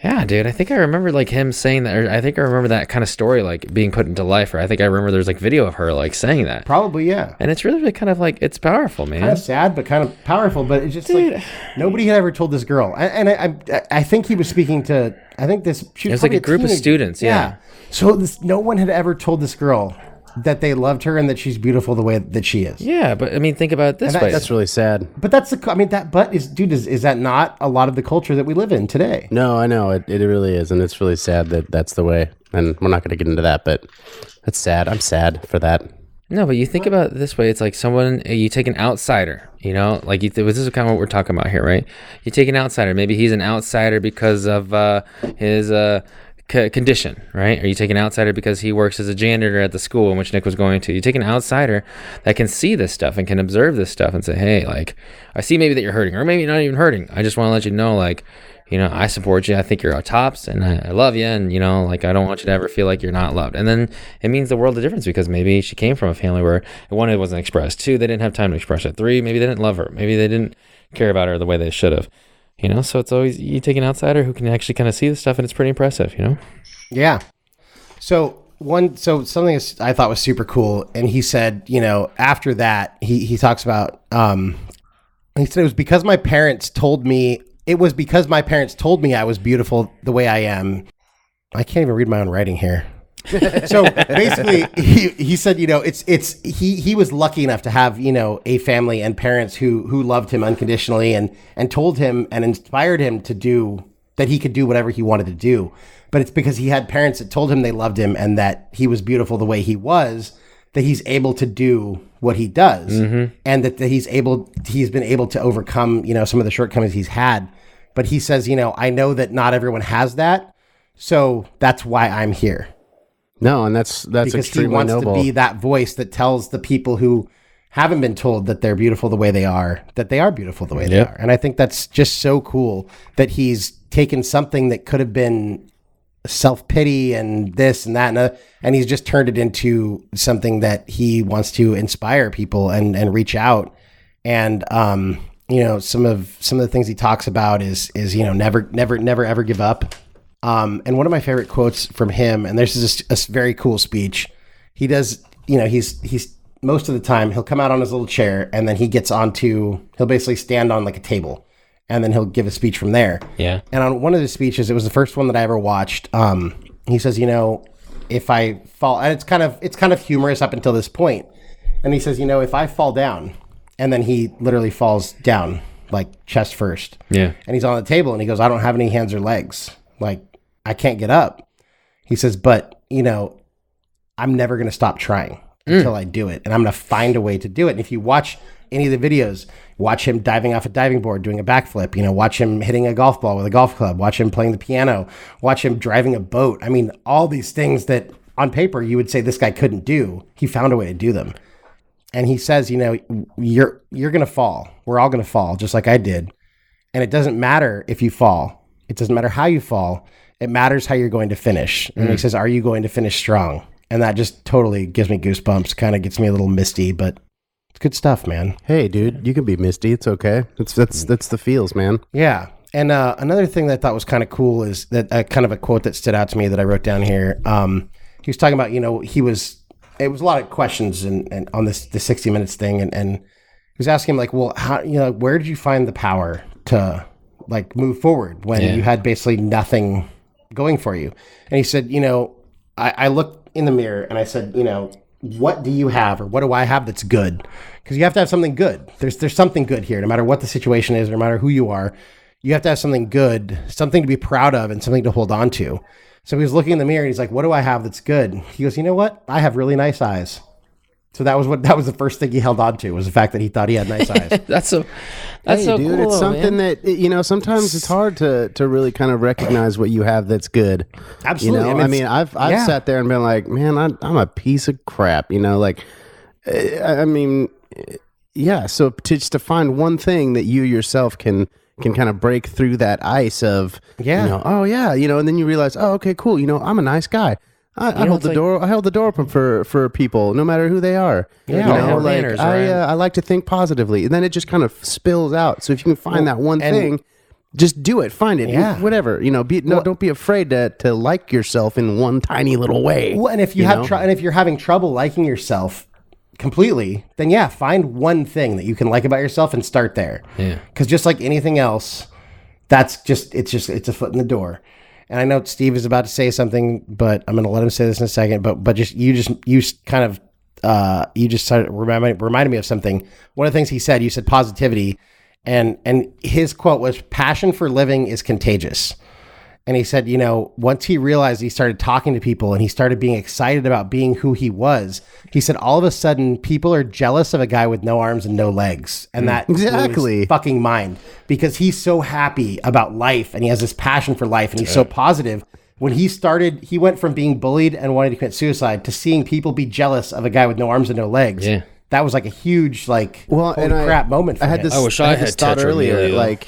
yeah, dude. I think I remember him saying that. Or I think I remember that kind of story being put into life. Or I think I remember there's video of her saying that. Probably, yeah. And it's really kind of it's powerful, man. Kind of sad, but kind of powerful. But it's just nobody had ever told this girl. And I think he was speaking to. I think this. She was it was a group of students. Yeah. So no one had ever told this girl that they loved her and that she's beautiful the way that she is. Yeah, but I mean, think about it this way. That's really sad. But that's is that not a lot of the culture that we live in today? No, I know it really is, and it's really sad that that's the way. And we're not going to get into that, but that's sad. I'm sad for that. No, but you think about it this way. It's like you take an outsider, like this is kind of what we're talking about here, right? You take an outsider. Maybe he's an outsider because of his condition, right? Or you take an outsider because he works as a janitor at the school in which Nick was going to. You take an outsider that can see this stuff and can observe this stuff and say, hey, like, I see maybe that you're hurting, or maybe not even hurting. I just want to let you know, like, I support you. I think you're our tops, and I love you. And, like, I don't want you to ever feel like you're not loved. And then it means the world of difference, because maybe she came from a family where, one, it wasn't expressed. Two, they didn't have time to express it. Three, maybe they didn't love her. Maybe they didn't care about her the way they should have. So it's always, you take an outsider who can actually kind of see the stuff, and it's pretty impressive, Yeah. So something I thought was super cool, and he said, after that, he talks about, he said it was because my parents told me I was beautiful the way I am. I can't even read my own writing here. So basically, he said, he was lucky enough to have, a family and parents who loved him unconditionally and told him and inspired him to do that he could do whatever he wanted to do. But it's because he had parents that told him they loved him and that he was beautiful the way he was, that he's able to do what he does, and that he's been able to overcome, some of the shortcomings he's had. But he says, I know that not everyone has that, so that's why I'm here. No, and that's because extremely he wants noble. to be that voice that tells the people who haven't been told that they're beautiful the way they are, that they are beautiful the way they are. And I think that's just so cool that he's taken something that could have been self-pity and this and that, and he's just turned it into something that he wants to inspire people and reach out. And, some of the things he talks about is never ever give up. And one of my favorite quotes from him, and this is a very cool speech. He does, he's most of the time he'll come out on his little chair, and then he'll basically stand on like a table, and then he'll give a speech from there. Yeah. And on one of his speeches, it was the first one that I ever watched. He says, if I fall, and it's kind of humorous up until this point. And he says, if I fall down, and then he literally falls down like chest first. Yeah. And he's on the table, and he goes, I don't have any hands or legs. Like, I can't get up. He says, but, I'm never going to stop trying until I do it. And I'm going to find a way to do it. And if you watch any of the videos, watch him diving off a diving board, doing a backflip, watch him hitting a golf ball with a golf club, watch him playing the piano, watch him driving a boat. I mean, all these things that on paper you would say this guy couldn't do, he found a way to do them. And he says, you're going to fall. We're all going to fall, just like I did. And it doesn't matter if you fall. It doesn't matter how you fall. It matters how you're going to finish. And he says, are you going to finish strong? And that just totally gives me goosebumps, kind of gets me a little misty, but it's good stuff, man. Hey, dude, you can be misty. It's okay. That's the feels, man. Yeah. And another thing that I thought was kind of cool is that kind of a quote that stood out to me that I wrote down here. He was talking about, it was a lot of questions and on the 60 Minutes thing. And he was asking him like, well, how, where did you find the power to like move forward when you had basically nothing going for you? And he said, I looked in the mirror and I said, what do you have, or what do I have that's good? Because you have to have something good. There's something good here, no matter what the situation is, no matter who you are. You have to have something good, something to be proud of, and something to hold on to. So he was looking in the mirror and he's like, what do I have that's good? He goes, you know what? I have really nice eyes. So that was the first thing he held on to, was the fact that he thought he had nice eyes. That's so dude, cool, it's something that, sometimes it's hard to really kind of recognize what you have that's good. Absolutely. I've sat there and been like, man, I'm a piece of crap, so just to find one thing that you yourself can kind of break through that ice of, and then you realize, oh, okay, cool. I'm a nice guy. I hold the door. I held the door open for people, no matter who they are. Yeah, I like to think positively, and then it just kind of spills out. So if you can find that one thing, just do it. Find it. Yeah. Whatever. Don't be afraid to like yourself in one tiny little way. Well, and if you if you're having trouble liking yourself completely, then find one thing that you can like about yourself and start there. Yeah. Because just like anything else, it's a foot in the door. And I know Steve is about to say something, but I'm going to let him say this in a second. But you just started reminded me of something. One of the things he said, you said positivity, and his quote was, "Passion for living is contagious." And he said, once he realized, he started talking to people and he started being excited about being who he was. He said, all of a sudden, people are jealous of a guy with no arms and no legs. And that blew his fucking mind, because he's so happy about life and he has this passion for life and he's so positive. When he went from being bullied and wanting to commit suicide to seeing people be jealous of a guy with no arms and no legs. Yeah. That was like a huge, holy crap moment for him. I wish I had thought earlier,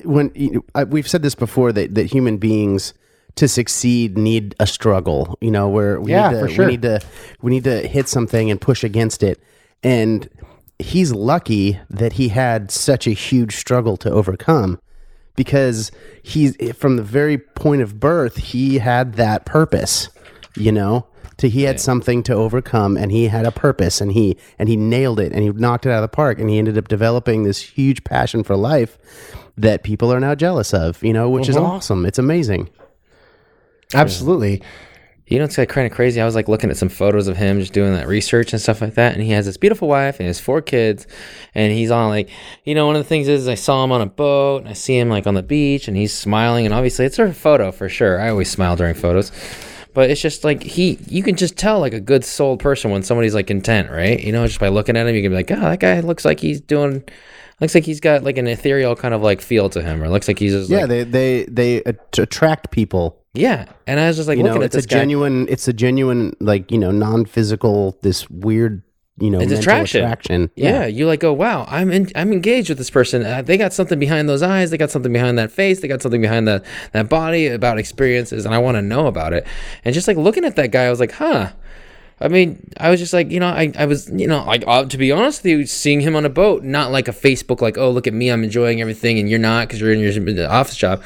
we've said this before, that human beings to succeed need a struggle, where we need to hit something and push against it. And he's lucky that he had such a huge struggle to overcome, because he's from the very point of birth, he had that purpose, he had something to overcome, and he had a purpose, and he nailed it, and he knocked it out of the park, and he ended up developing this huge passion for life that people are now jealous of, which is awesome. It's amazing. Absolutely. It's kind of crazy. I was looking at some photos of him just doing that research and stuff like that. And he has this beautiful wife and his 4 kids. And he's on one of the things is I saw him on a boat and I see him on the beach and he's smiling. And obviously it's a photo for sure. I always smile during photos. But it's just you can just tell a good souled person when somebody's content, right? just by looking at him, you can be like, oh, that guy looks like he's got an ethereal kind of feel to him, or looks like he's just they attract people. Yeah, and I was just looking at this guy. It's a genuine non-physical, this weird it's attraction. Yeah, you go, wow, I'm engaged with this person. They got something behind those eyes. They got something behind that face. They got something behind that body, about experiences, and I want to know about it. And just looking at that guy, I was like, huh. I mean, I was just I was, to be honest with you, seeing him on a boat, not like a Facebook, oh, look at me, I'm enjoying everything, and you're not, because you're in your office job.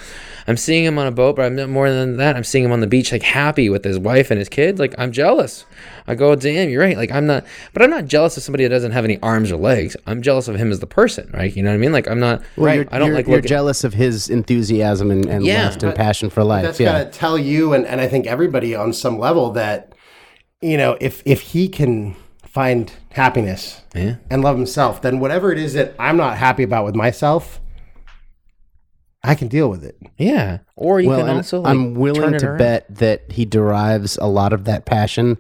I'm seeing him on a boat, but I'm not more than that. I'm seeing him on the beach, happy with his wife and his kids. I'm jealous. I go, damn, you're right. I'm not jealous of somebody that doesn't have any arms or legs. I'm jealous of him as the person, right? You know what I mean? I'm not, right. You're jealous of his enthusiasm and lust and passion for life. That's got to tell you, and I think everybody on some level, that, if he can find happiness and love himself, then whatever it is that I'm not happy about with myself, I can deal with it. Yeah. Or you can also I'm willing to bet that he derives a lot of that passion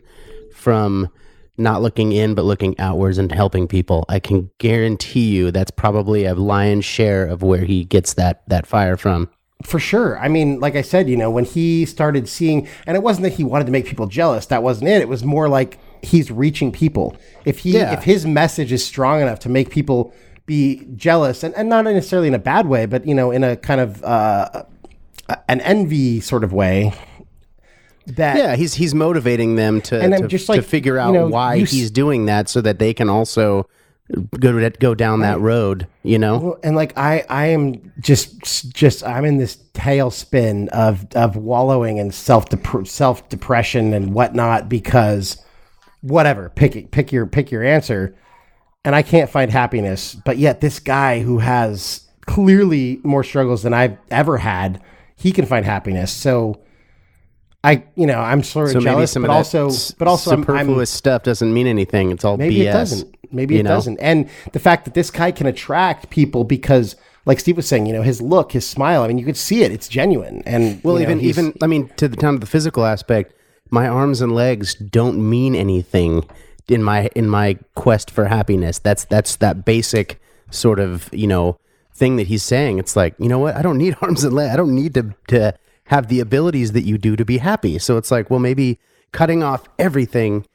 from not looking in, but looking outwards and helping people. I can guarantee you that's probably a lion's share of where he gets that fire from. For sure. I mean, like I said, when he started seeing, and it wasn't that he wanted to make people jealous. That wasn't it. It was more he's reaching people. If his message is strong enough to make people be jealous, and not necessarily in a bad way, but, in a kind of an envy sort of way. He's motivating them to figure out why he's doing that, so that they can also go down that road, Well, and I am just I'm in this tailspin of wallowing in self depression and whatnot, because whatever, pick your answer, and I can't find happiness. But yet this guy who has clearly more struggles than I've ever had, he can find happiness. So I'm sort of jealous, but also superfluous stuff doesn't mean anything. It's all maybe BS. It doesn't. Maybe it doesn't. And the fact that this guy can attract people because, like Steve was saying, his look, his smile. I mean, you could see it; it's genuine. And even I mean, to the physical aspect, my arms and legs don't mean anything in my quest for happiness. That's that basic sort of thing that he's saying. It's what? I don't need arms and legs. I don't need to have the abilities that you do to be happy. So it's maybe cutting off everything,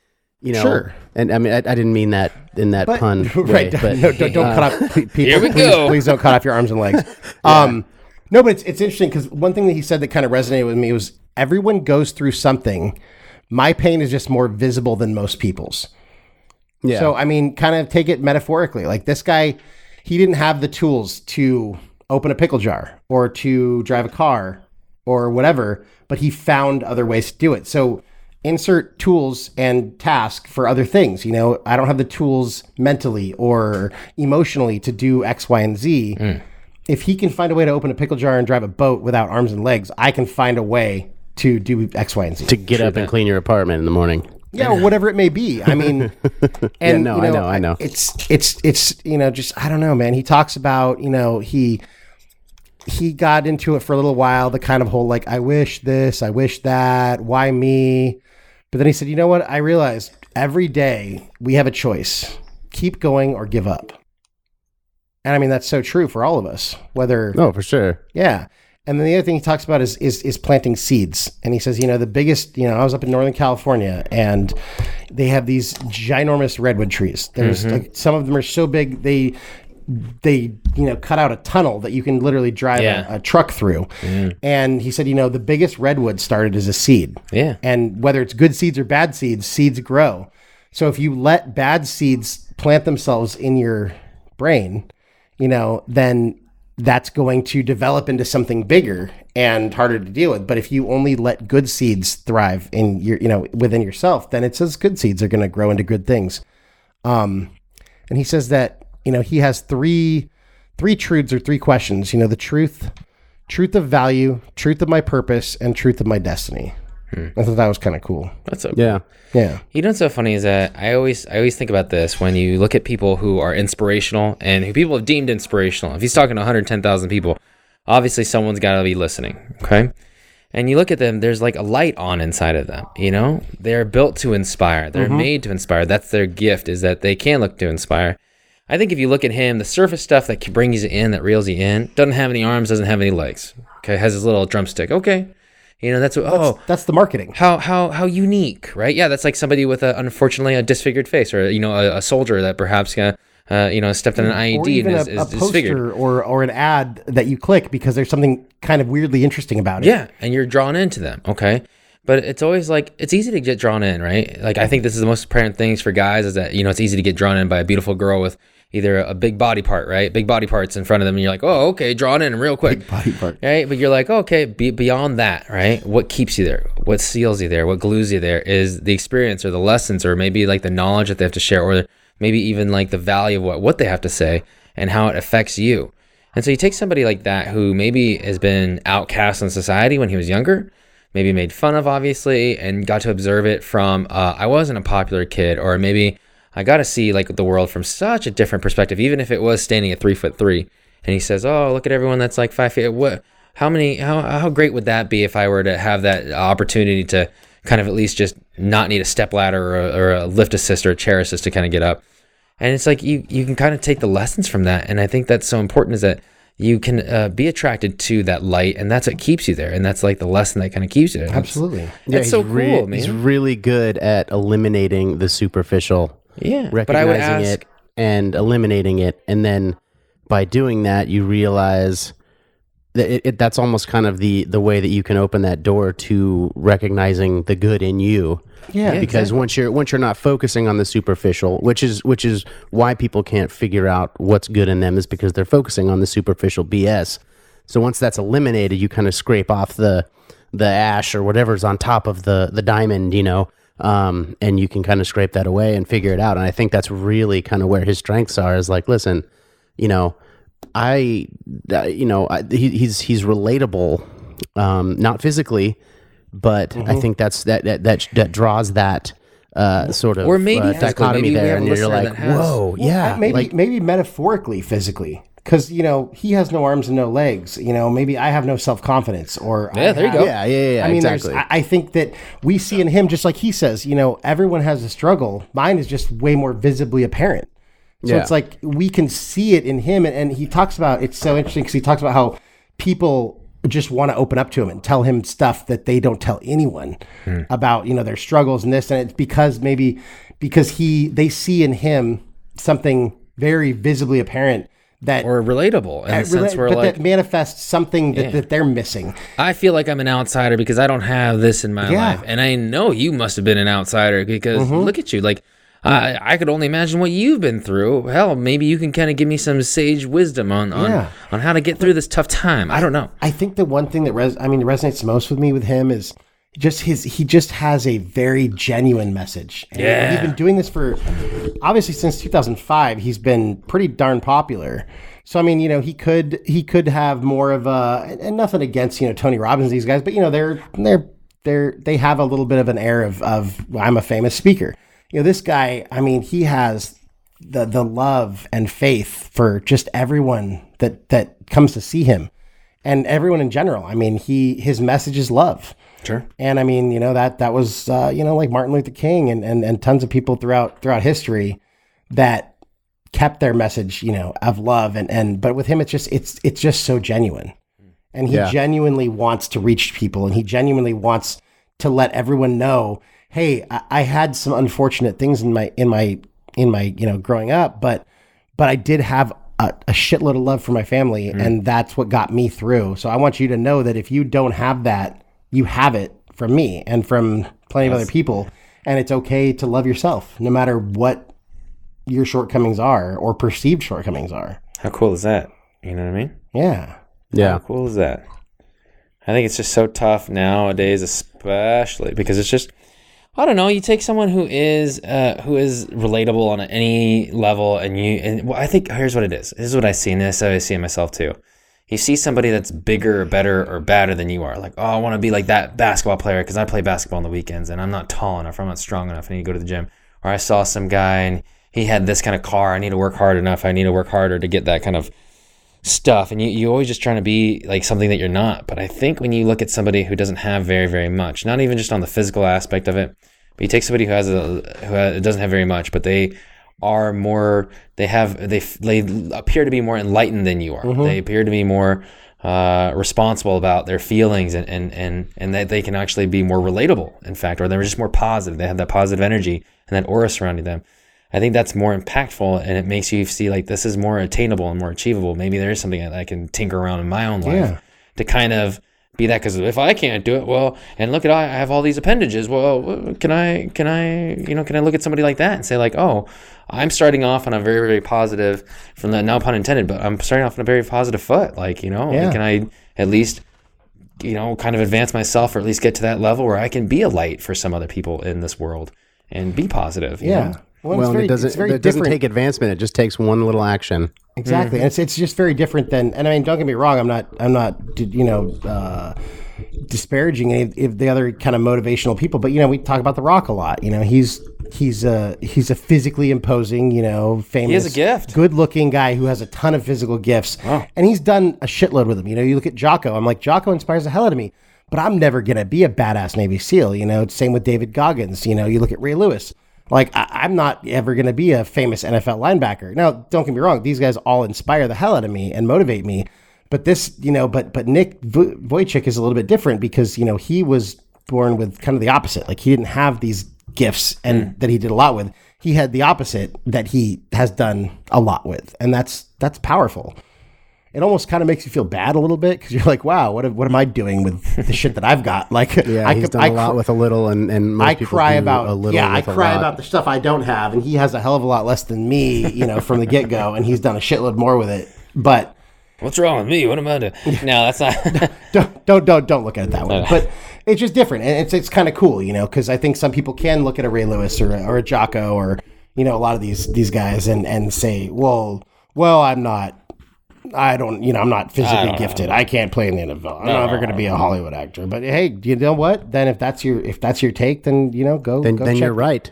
Sure. And I mean, I didn't mean that in that pun. Right. Way, no, don't cut off people. Here we go. Please don't cut off your arms and legs. No, but it's interesting, because one thing that he said that kind of resonated with me was, everyone goes through something. My pain is just more visible than most people's. Yeah. So, I mean, kind of take it metaphorically. This guy, he didn't have the tools to open a pickle jar or to drive a car or whatever, but he found other ways to do it. So insert tools and task for other things. I don't have the tools mentally or emotionally to do X, Y, and Z. if he can find a way to open a pickle jar and drive a boat without arms and legs, I can find a way to do X, Y, and Z. To get up and clean your apartment in the morning. Yeah, or whatever it may be. I mean, and I know. It's just I don't know, man. He talks about he got into it for a little while, the kind of whole like, I wish this, I wish that, why me? But then he said, you know what? I realized every day we have a choice: keep going or give up. And I mean, that's so true for all of us. Whether for sure, yeah. And then the other thing he talks about is planting seeds. And he says, the biggest, I was up in Northern California and they have these ginormous redwood trees. There's like, some of them are so big, they cut out a tunnel that you can literally drive a truck through. And he said, the biggest redwood started as a seed. Yeah. And whether it's good seeds or bad seeds, seeds grow. So if you let bad seeds plant themselves in your brain, then that's going to develop into something bigger and harder to deal with. But if you only let good seeds thrive in your, within yourself, then it says good seeds are going to grow into good things. And he says that, he has three truths or three questions, the truth of value, truth of my purpose, and truth of my destiny. I thought that was kind of cool. That's so cool. Yeah. You know what's so funny is that I always think about this when you look at people who are inspirational and who people have deemed inspirational. If he's talking to 110,000 people, obviously someone's got to be listening, okay? And you look at them, there's like a light on inside of them, They're built to inspire. They're made to inspire. That's their gift, is that they can look to inspire. I think if you look at him, the surface stuff that brings you in, that reels you in, doesn't have any arms, doesn't have any legs, okay? Has his little drumstick, okay? That's the marketing. How unique, right? Yeah, that's like somebody with unfortunately a disfigured face, or a soldier that perhaps stepped on an IED or even and a poster or an ad that you click because there's something kind of weirdly interesting about it. Yeah, and you're drawn into them, okay? But it's always like, it's easy to get drawn in, right? Like, I think this is the most apparent things for guys is that, it's easy to get drawn in by a beautiful girl with either a big body part, right? Big body parts in front of them. And you're like, oh, okay, drawn in real quick. Big body part. Right? But you're like, okay, beyond that, right? What keeps you there? What seals you there? What glues you there is the experience or the lessons or maybe like the knowledge that they have to share, or maybe even like the value of what they have to say and how it affects you. And so you take somebody like that who maybe has been outcast in society when he was younger, maybe made fun of, obviously, and got to observe it from, I wasn't a popular kid, or maybe I got to see like the world from such a different perspective, even if it was standing at 3'3", and he says, "Oh, look at everyone that's like 5 feet." What? How great would that be if I were to have that opportunity to kind of at least just not need a step ladder or a lift assist or a chair assist to kind of get up? And it's like you can kind of take the lessons from that, and I think that's so important, is that you can be attracted to that light, and that's what keeps you there, and that's like the lesson that kind of keeps you there. Absolutely. That's so cool, man. He's really good at eliminating the superficial. Yeah, recognizing but I would ask, it and eliminating it, and then by doing that, you realize that that's almost kind of the way that you can open that door to recognizing the good in you. Yeah, because exactly. once you're not focusing on the superficial, which is why people can't figure out what's good in them, is because they're focusing on the superficial BS. So once that's eliminated, you kind of scrape off the ash or whatever's on top of the diamond, and you can kind of scrape that away and figure it out. And I think that's really kind of where his strengths are, is like, listen, he's relatable, not physically, but I think that draws that sort of or maybe dichotomy maybe there, and you're like, whoa, yeah, maybe metaphorically, physically. Because, he has no arms and no legs. Maybe I have no self-confidence. Or there you go. Yeah, I mean, exactly. I think that we see in him, just like he says, everyone has a struggle. Mine is just way more visibly apparent. So it's like we can see it in him. And he talks about, it's so interesting because he talks about how people just want to open up to him and tell him stuff that they don't tell anyone about, their struggles and this. And it's because they see in him something very visibly apparent, that or relatable in the sense where, but that manifests something that they're missing. I feel like I'm an outsider because I don't have this in my life, and I know you must have been an outsider because look at you. Like I could only imagine what you've been through. Hell, maybe you can kind of give me some sage wisdom on how to get through this tough time. I don't know. I think the one thing that resonates most with me with him is just he just has a very genuine message. And he's been doing this for obviously since 2005. He's been pretty darn popular. So I mean, he could have more of a, and nothing against Tony Robbins, these guys, but they have a little bit of an air of I'm a famous speaker. This guy, I mean, he has the love and faith for just everyone that comes to see him, and everyone in general. I mean, his message is love. Sure. And I mean, that was like Martin Luther King and tons of people throughout history that kept their message, of love, but with him, it's just so genuine, and he genuinely wants to reach people, and he genuinely wants to let everyone know, hey, I had some unfortunate things in my growing up, but I did have a shitload of love for my family, and that's what got me through. So I want you to know that if you don't have that, you have it from me and from plenty of other people, and it's okay to love yourself, no matter what your shortcomings are or perceived shortcomings are. How cool is that? You know what I mean? Yeah. How cool is that? I think it's just so tough nowadays, especially because it's just, I don't know. You take someone who is relatable on any level, and I think here's what it is. This is what I see, and this I see in myself too. You see somebody that's bigger or better or badder than you are. Like, oh, I want to be like that basketball player because I play basketball on the weekends, and I'm not tall enough, or I'm not strong enough, I need to go to the gym. Or I saw some guy and he had this kind of car. I need to work hard enough. I need to work harder to get that kind of stuff. And you always just trying to be like something that you're not. But I think when you look at somebody who doesn't have very, very much, not even just on the physical aspect of it, but you take somebody who doesn't have very much, but they are more, they appear to be more enlightened than you are. Mm-hmm. They appear to be more responsible about their feelings, and that they can actually be more relatable, in fact, or they're just more positive. They have that positive energy and that aura surrounding them. I think that's more impactful, and it makes you see like this is more attainable and more achievable. Maybe there is something that I can tinker around in my own life to kind of be that. Because if I can't do it, well, and look at I have all these appendages. Well, can I look at somebody like that and say like, oh, I'm starting off on a very, very positive, from that, no pun intended, but I'm starting off on a very positive foot. Like, can I at least kind of advance myself, or at least get to that level where I can be a light for some other people in this world and be positive. You know? Well, it doesn't take advancement. It just takes one little action. Exactly. Mm-hmm. It's just very different than, and I mean, don't get me wrong. I'm not disparaging any of the other kind of motivational people, but we talk about The Rock a lot. He's a physically imposing, famous, he has a gift, good-looking guy who has a ton of physical gifts, and he's done a shitload with them. You look at Jocko. I'm like, Jocko inspires the hell out of me, but I'm never gonna be a badass Navy SEAL. Same with David Goggins. You look at Ray Lewis. Like, I'm not ever going to be a famous NFL linebacker. Now, don't get me wrong. These guys all inspire the hell out of me and motivate me. But this, but Nick Vujicic is a little bit different because, he was born with kind of the opposite. Like, he didn't have these gifts and that he did a lot with. He had the opposite that he has done a lot with. And that's powerful. It almost kind of makes you feel bad a little bit because you're like, wow, what am I doing with the shit that I've got? Like, he's done a lot with a little, and most I people cry do about a little. I cry about the stuff I don't have, and he has a hell of a lot less than me, from the get go, and he's done a shitload more with it. But what's wrong with me? What am I doing? No, that's not. don't look at it that way. But it's just different, and it's kind of cool, because I think some people can look at a Ray Lewis or a Jocko or a lot of these guys and say, well, I'm not physically gifted. I can't play in the NFL. I'm never going to be a Hollywood actor. But hey, you know what? Then if that's your take, then go. Then you're right.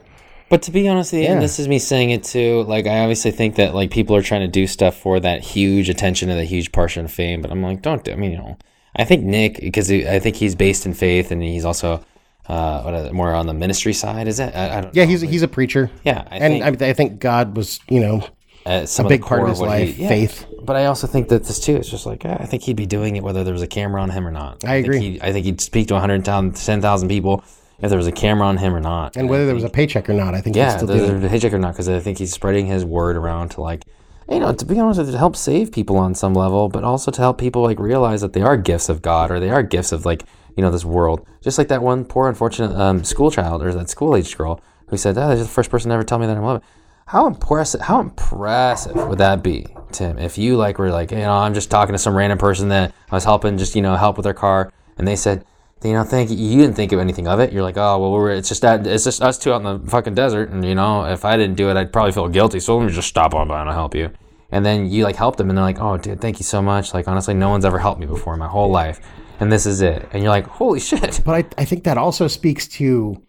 But to be honest with you, and this is me saying it too, like I obviously think that like people are trying to do stuff for that huge attention and that huge portion of fame. But I'm like, I think Nick, because I think he's based in faith, and he's also more on the ministry side. Is it? I don't know. He's a preacher. Yeah, I think God was a big part of his life, faith. But I also think that this too, it's just like, I think he'd be doing it whether there was a camera on him or not. I agree. I think he'd speak to 110,000 people if there was a camera on him or not. And whether there was a paycheck or not, I think he'd still do it. There was a paycheck or not, because I think he's spreading his word around to like, to be honest with you, to help save people on some level, but also to help people like realize that they are gifts of God, or they are gifts of like, this world. Just like that one poor, unfortunate school child, or that school-aged girl who said, "That's the first person to ever tell me that I love it." How impressive would that be, Tim, if you were like, I'm just talking to some random person that I was helping just, help with their car, and they said, thank you. You didn't think of anything of it. You're like, oh, well, it's just us two out in the fucking desert, and, if I didn't do it, I'd probably feel guilty, so let me just stop on by and I'll help you. and then you like help them, and they're like, oh dude, thank you so much, like honestly no one's ever helped me before in my whole life, and this is it, and you're like, holy shit. But I think that also speaks to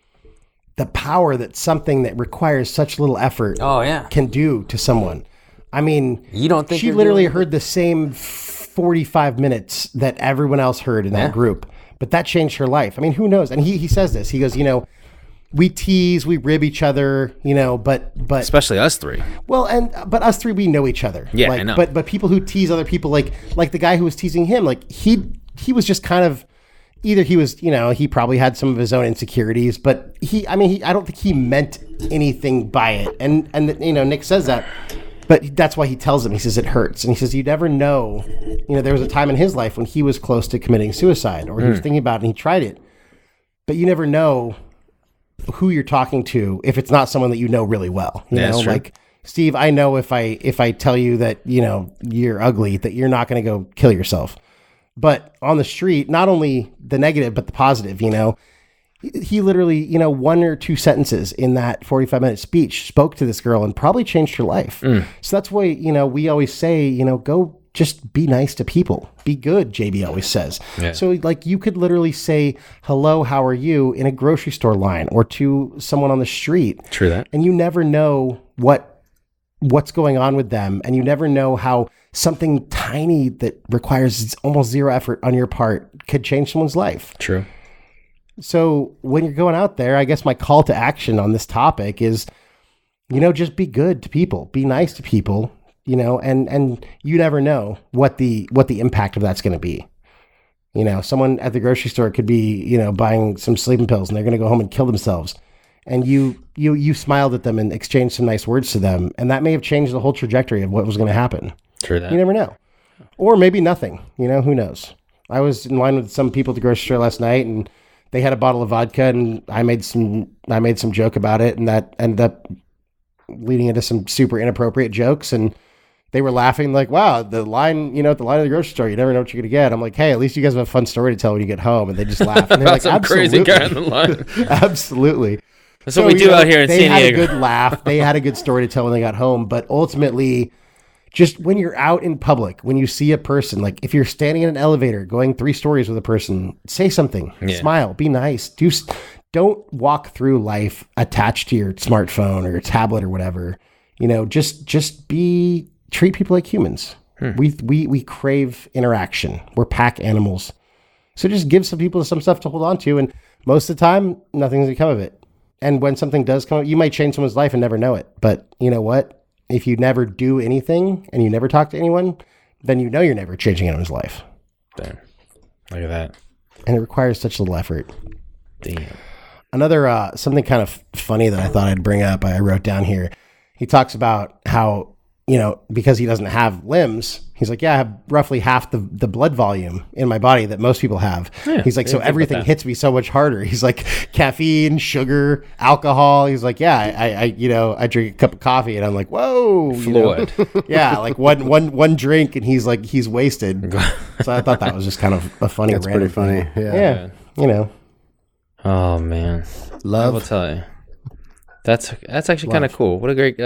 the power that something that requires such little effort can do to someone. I mean, you don't think she literally heard the same 45 minutes that everyone else heard in that group, but that changed her life. I mean, who knows? And he says this, he goes, you know, we tease, we rib each other, you know, but especially us three. Well, but us three, we know each other. Yeah, like, I know. But people who tease other people, like the guy who was teasing him, like he was just kind of, either he was, you know, he probably had some of his own insecurities, but I don't think he meant anything by it. And you know, Nick says that, but that's why he tells him, he says it hurts. And he says, you never know, you know, there was a time in his life when he was close to committing suicide, or he was thinking about it and he tried it, but you never know who you're talking to if it's not someone that you know really well. You know, like Steve, I know if I tell you that, you know, you're ugly, that you're not going to go kill yourself. But on the street, not only the negative, but the positive, you know, he literally, you know, 1 or 2 sentences in that 45-minute speech spoke to this girl and probably changed her life. So that's why, you know, we always say, you know, go just be nice to people. Be good, JB always says. Yeah. So like you could literally say, hello, how are you, in a grocery store line or to someone on the street. True that. And you never know what's going on with them. And you never know how something tiny that requires almost zero effort on your part could change someone's life. True. So when you're going out there, I guess my call to action on this topic is, you know, just be good to people, be nice to people, you know, and you never know what the impact of that's going to be. You know, someone at the grocery store could be, you know, buying some sleeping pills and they're going to go home and kill themselves. And you smiled at them and exchanged some nice words to them. And that may have changed the whole trajectory of what was going to happen. True that. You never know. Or maybe nothing, you know, who knows? I was in line with some people at the grocery store last night and they had a bottle of vodka and I made some joke about it, and that ended up leading into some super inappropriate jokes, and they were laughing like, wow, the line, you know, at the line of the grocery store, you never know what you're going to get. I'm like, hey, at least you guys have a fun story to tell when you get home. And they just laugh. And they're like, absolutely. Crazy guy in the line. Absolutely. That's what we do out here in San Diego. They had a good laugh. They had a good story to tell when they got home. But ultimately, just when you're out in public, when you see a person, like if you're standing in an elevator going 3 stories with a person, say something, smile, be nice. Don't walk through life attached to your smartphone or your tablet or whatever. You know, just treat people like humans. We crave interaction. We're pack animals. So just give some people some stuff to hold on to. And most of the time, nothing's going to come of it. And when something does come, you might change someone's life and never know it. But you know what? If you never do anything and you never talk to anyone, then you know you're never changing anyone's life. Damn. Look at that. And it requires such little effort. Damn. Another, something kind of funny that I thought I'd bring up, I wrote down here. He talks about how, you know, because he doesn't have limbs, he's like, yeah, I have roughly half the blood volume in my body that most people have. Yeah, he's like, so everything hits me so much harder. He's like, caffeine, sugar, alcohol. He's like, yeah, I drink a cup of coffee and I'm like, whoa. Fluid. You know? Yeah, like one drink and he's like, he's wasted. So I thought that was just kind of a funny That's pretty funny. Yeah, you know. Oh, man. Love. I will tell you. That's actually kind of cool. What a great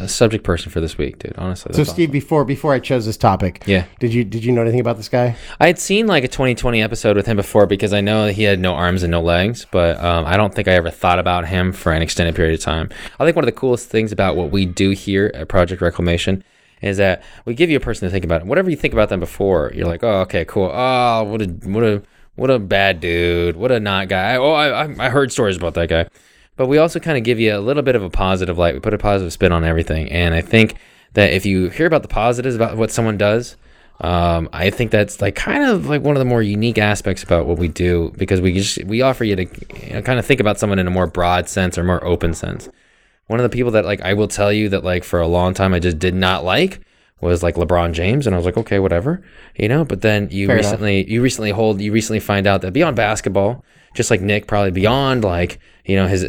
subject person for this week, dude. Honestly. So Steve, awesome. before I chose this topic, did you know anything about this guy? I had seen like a 2020 episode with him before because I know that he had no arms and no legs, but I don't think I ever thought about him for an extended period of time. I think one of the coolest things about what we do here at Project Reclamation is that we give you a person to think about. Whatever you think about them before, you're like, oh, okay, cool. Oh, what a bad dude. What a not guy. I heard stories about that guy. But we also kind of give you a little bit of a positive light. We put a positive spin on everything. And I think that if you hear about the positives about what someone does, I think that's like kind of like one of the more unique aspects about what we do, because we offer you to kind of think about someone in a more broad sense or more open sense. One of the people that like I will tell you that like for a long time I just did not like was like LeBron James, and I was like, okay, whatever, you know. But then you recently find out that beyond basketball, just like Nick, probably beyond like, you know, his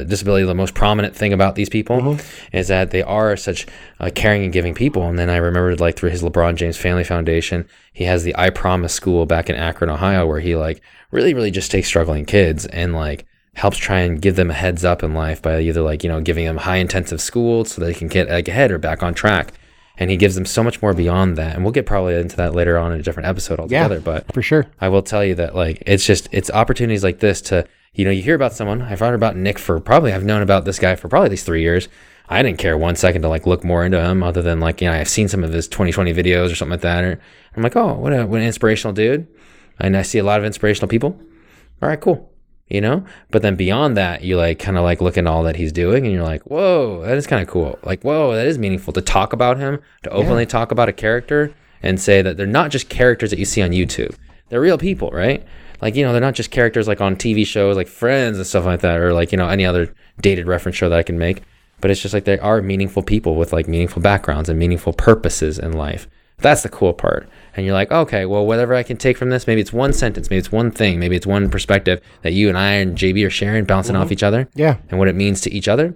disability, the most prominent thing about these people is that they are such caring and giving people. And then I remembered like through his LeBron James Family Foundation, he has the I Promise School back in Akron, Ohio, where he like really just takes struggling kids and like helps try and give them a heads up in life by either like, giving them high intensive school so they can get like ahead or back on track. And he gives them so much more beyond that. And we'll get probably into that later on in a different episode altogether. But for sure. I will tell you that like, it's opportunities like this to, you hear about someone. I've heard about Nick I've known about this guy for probably at least 3 years. I didn't care 1 second to like look more into him other than like, I've seen some of his 2020 videos or something like that. Or I'm like, oh, what an inspirational dude. And I see a lot of inspirational people. All right, cool. But then beyond that, you like kind of like look at all that he's doing and you're like, whoa, that is kind of cool. Like, whoa, that is meaningful to talk about him, to openly talk about a character and say that they're not just characters that you see on YouTube. They're real people, right? Like, they're not just characters like on TV shows like Friends and stuff like that, or like, any other dated reference show that I can make. But it's just like they are meaningful people with like meaningful backgrounds and meaningful purposes in life. That's the cool part. And you're like, okay, well, whatever I can take from this, maybe it's one sentence, maybe it's one thing, maybe it's one perspective that you and I and JB are sharing, bouncing off each other. Yeah. And what it means to each other.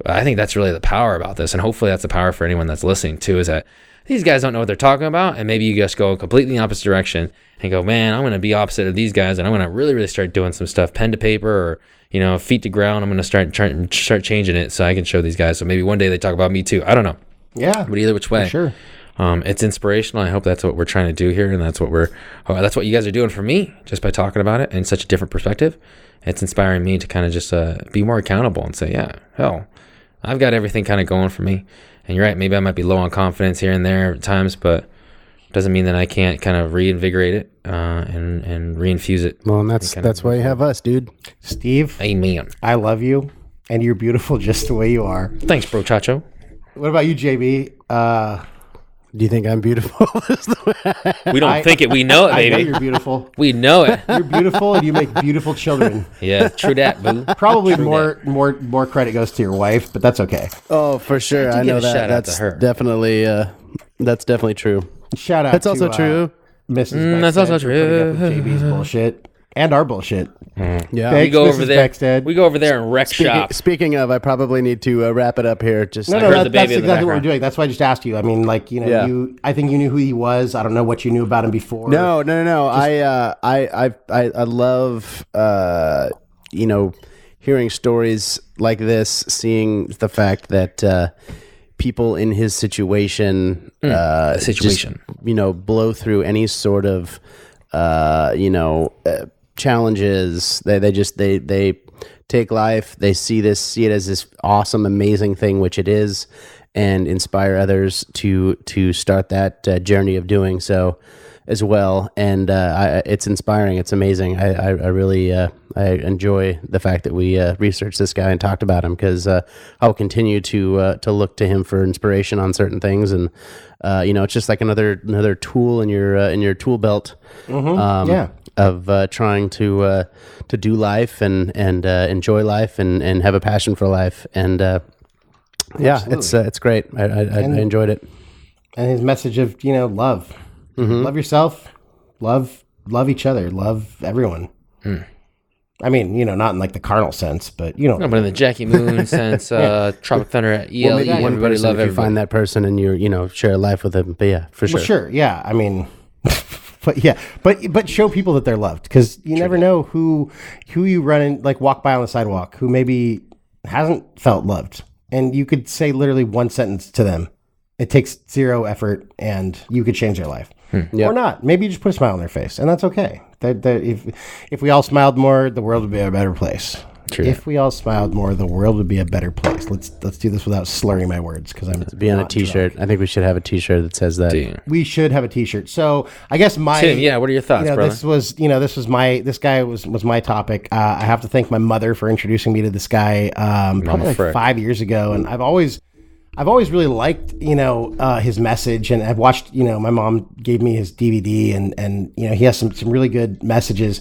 I think that's really the power about this. And hopefully that's the power for anyone that's listening too, is that these guys don't know what they're talking about. And maybe you just go completely in the opposite direction and go, man, I'm going to be opposite of these guys. And I'm going to really, really start doing some stuff, pen to paper or, feet to ground. I'm going to start changing it so I can show these guys. So maybe one day they talk about me too. I don't know. Yeah. But either which way. For sure. It's inspirational. I hope that's what we're trying to do here. And that's what you guys are doing for me just by talking about it in such a different perspective. It's inspiring me to kind of just be more accountable and say, yeah, hell, I've got everything kind of going for me. And you're right. Maybe I might be low on confidence here and there at times, but doesn't mean that I can't kind of reinvigorate it and reinfuse it. Well, and that's why you have us, dude. Steve. Amen. I love you, and you're beautiful just the way you are. Thanks, bro, Chacho. What about you, JB? Do you think I'm beautiful? We don't think it. We know it, I know baby. you're beautiful. We know it. You're beautiful, and you make beautiful children. Yeah, true that, boo. Probably more credit goes to your wife, but that's okay. Oh, for sure. I know give a that. shout out to That's her. definitely true. Shout out. That's to, also true. Mrs. That's also Beckstead for putting up true. with JB's bullshit and our bullshit. Yeah. Thanks, We go Mrs. over there. Beckstead. We go over there and wreck shop. Speaking of, I probably need to wrap it up here. Just No, heard the that's baby in the exactly what we're background. doing. That's why I just asked you. I mean, like, Yeah. I think you knew who he was. I don't know what you knew about him before. No. I love hearing stories like this, seeing the fact that people in his situation just, blow through any sort of challenges. They take life, they see it as this awesome, amazing thing, which it is, and inspire others to start that journey of doing so as well. And it's inspiring. It's amazing. I really I enjoy the fact that we researched this guy and talked about him, because I'll continue to look to him for inspiration on certain things. And it's just like another tool in your tool belt. Of trying to do life and enjoy life and have a passion for life. And it's great. I enjoyed it. And his message of love. Love yourself, love each other, love everyone. I mean, not in like the carnal sense, but No, but in the Jackie Moon sense, Tropic Thunder, ELE, Maybe one everybody person, love if you everybody. find that person and you share a life with them. But yeah, for sure. Well, sure, yeah. I mean, but show people that they're loved, because you never know who you walk by on the sidewalk who maybe hasn't felt loved, and you could say literally one sentence to them. It takes zero effort, and you could change their life. Yep. Or not. Maybe you just put a smile on their face, and that's okay. If we all smiled more, the world would be a better place. True. If we all smiled more, the world would be a better place. Let's do this without slurring my words, because I'm Be on a not T-shirt. drunk. I think we should have a T-shirt that says that. Dude. We should have a T-shirt. So I guess Tim, yeah, what are your thoughts, brother? This guy was my topic. I have to thank my mother for introducing me to this guy probably like frick. 5 years ago, and I've always really liked his message, and I've watched my mom gave me his DVD, and he has some really good messages.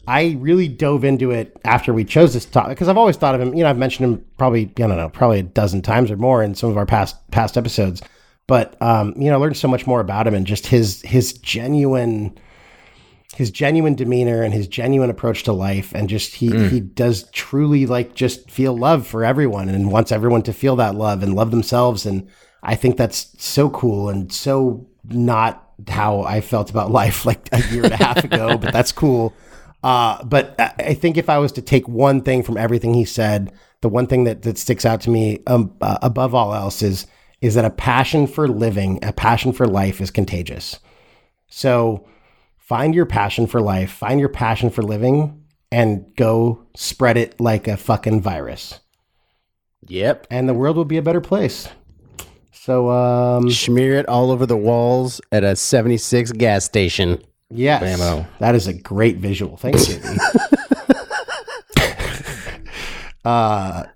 I really dove into it after we chose this topic, because I've always thought of him. I've mentioned him probably a dozen times or more in some of our past episodes. But I learned so much more about him, and just his genuine demeanor and his genuine approach to life, and just he does truly just feel love for everyone and wants everyone to feel that love and love themselves. And I think that's so cool and so not how I felt about life like a year and a half ago, but that's cool. But I think if I was to take one thing from everything he said, the one thing that sticks out to me above all else is that a passion for living, a passion for life is contagious. So find your passion for life, find your passion for living, and go spread it like a fucking virus. Yep. And the world will be a better place. So smear it all over the walls at a 76 gas station. Yes. Bammo. That is a great visual. Thanks, JB.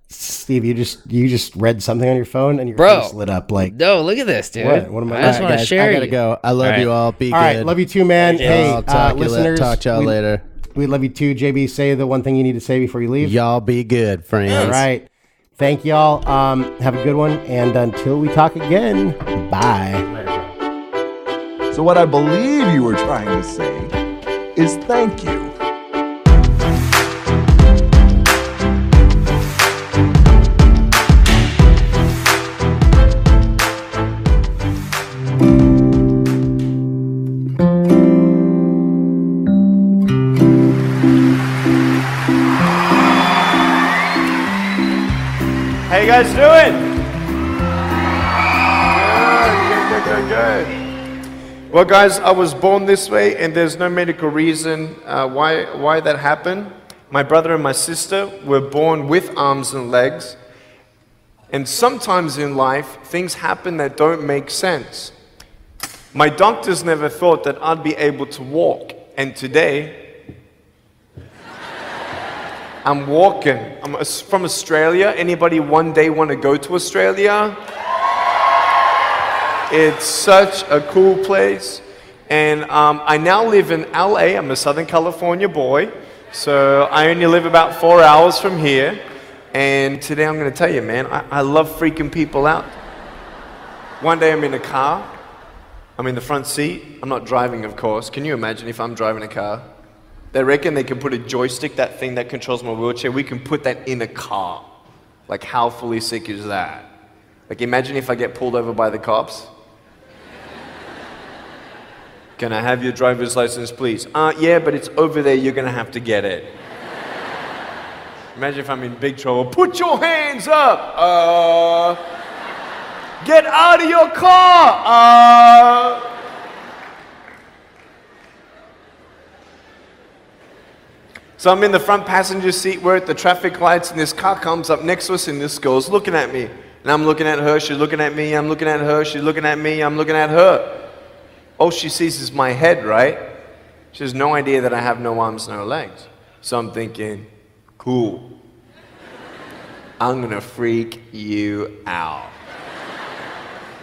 Steve, you just read something on your phone and your face lit up like. No, look at this, dude. What am I? I just want to share. I gotta go. I love you all. Be all good. right, love you too, man. Hey, I'll talk listeners, talk to y'all later. We love you too, JB. Say the one thing you need to say before you leave. Y'all be good, friends. All right. Thank y'all. Have a good one, and until we talk again, bye. So what I believe you were trying to say is thank you. How you guys doing? Good. Well, guys, I was born this way, and there's no medical reason why that happened. My brother and my sister were born with arms and legs, and sometimes in life, things happen that don't make sense. My doctors never thought that I'd be able to walk, and today, I'm walking. I'm from Australia. Anybody one day want to go to Australia? It's such a cool place. And I now live in LA. I'm a Southern California boy. So I only live about 4 hours from here. And today I'm going to tell you, man, I love freaking people out. One day I'm in a car. I'm in the front seat. I'm not driving, of course. Can you imagine if I'm driving a car? They reckon they can put a joystick, that thing that controls my wheelchair, we can put that in a car. Like, how fully sick is that? Like, imagine if I get pulled over by the cops. Can I have your driver's license, please? Yeah, but it's over there, you're gonna have to get it. Imagine if I'm in big trouble. Put your hands up! Get out of your car! So I'm in the front passenger seat, we're at the traffic lights, and this car comes up next to us, and this girl's looking at me. And I'm looking at her, she's looking at me, I'm looking at her, she's looking at me, I'm looking at her. All she sees is my head, right? She has no idea that I have no arms, no legs. So I'm thinking, cool. I'm gonna freak you out.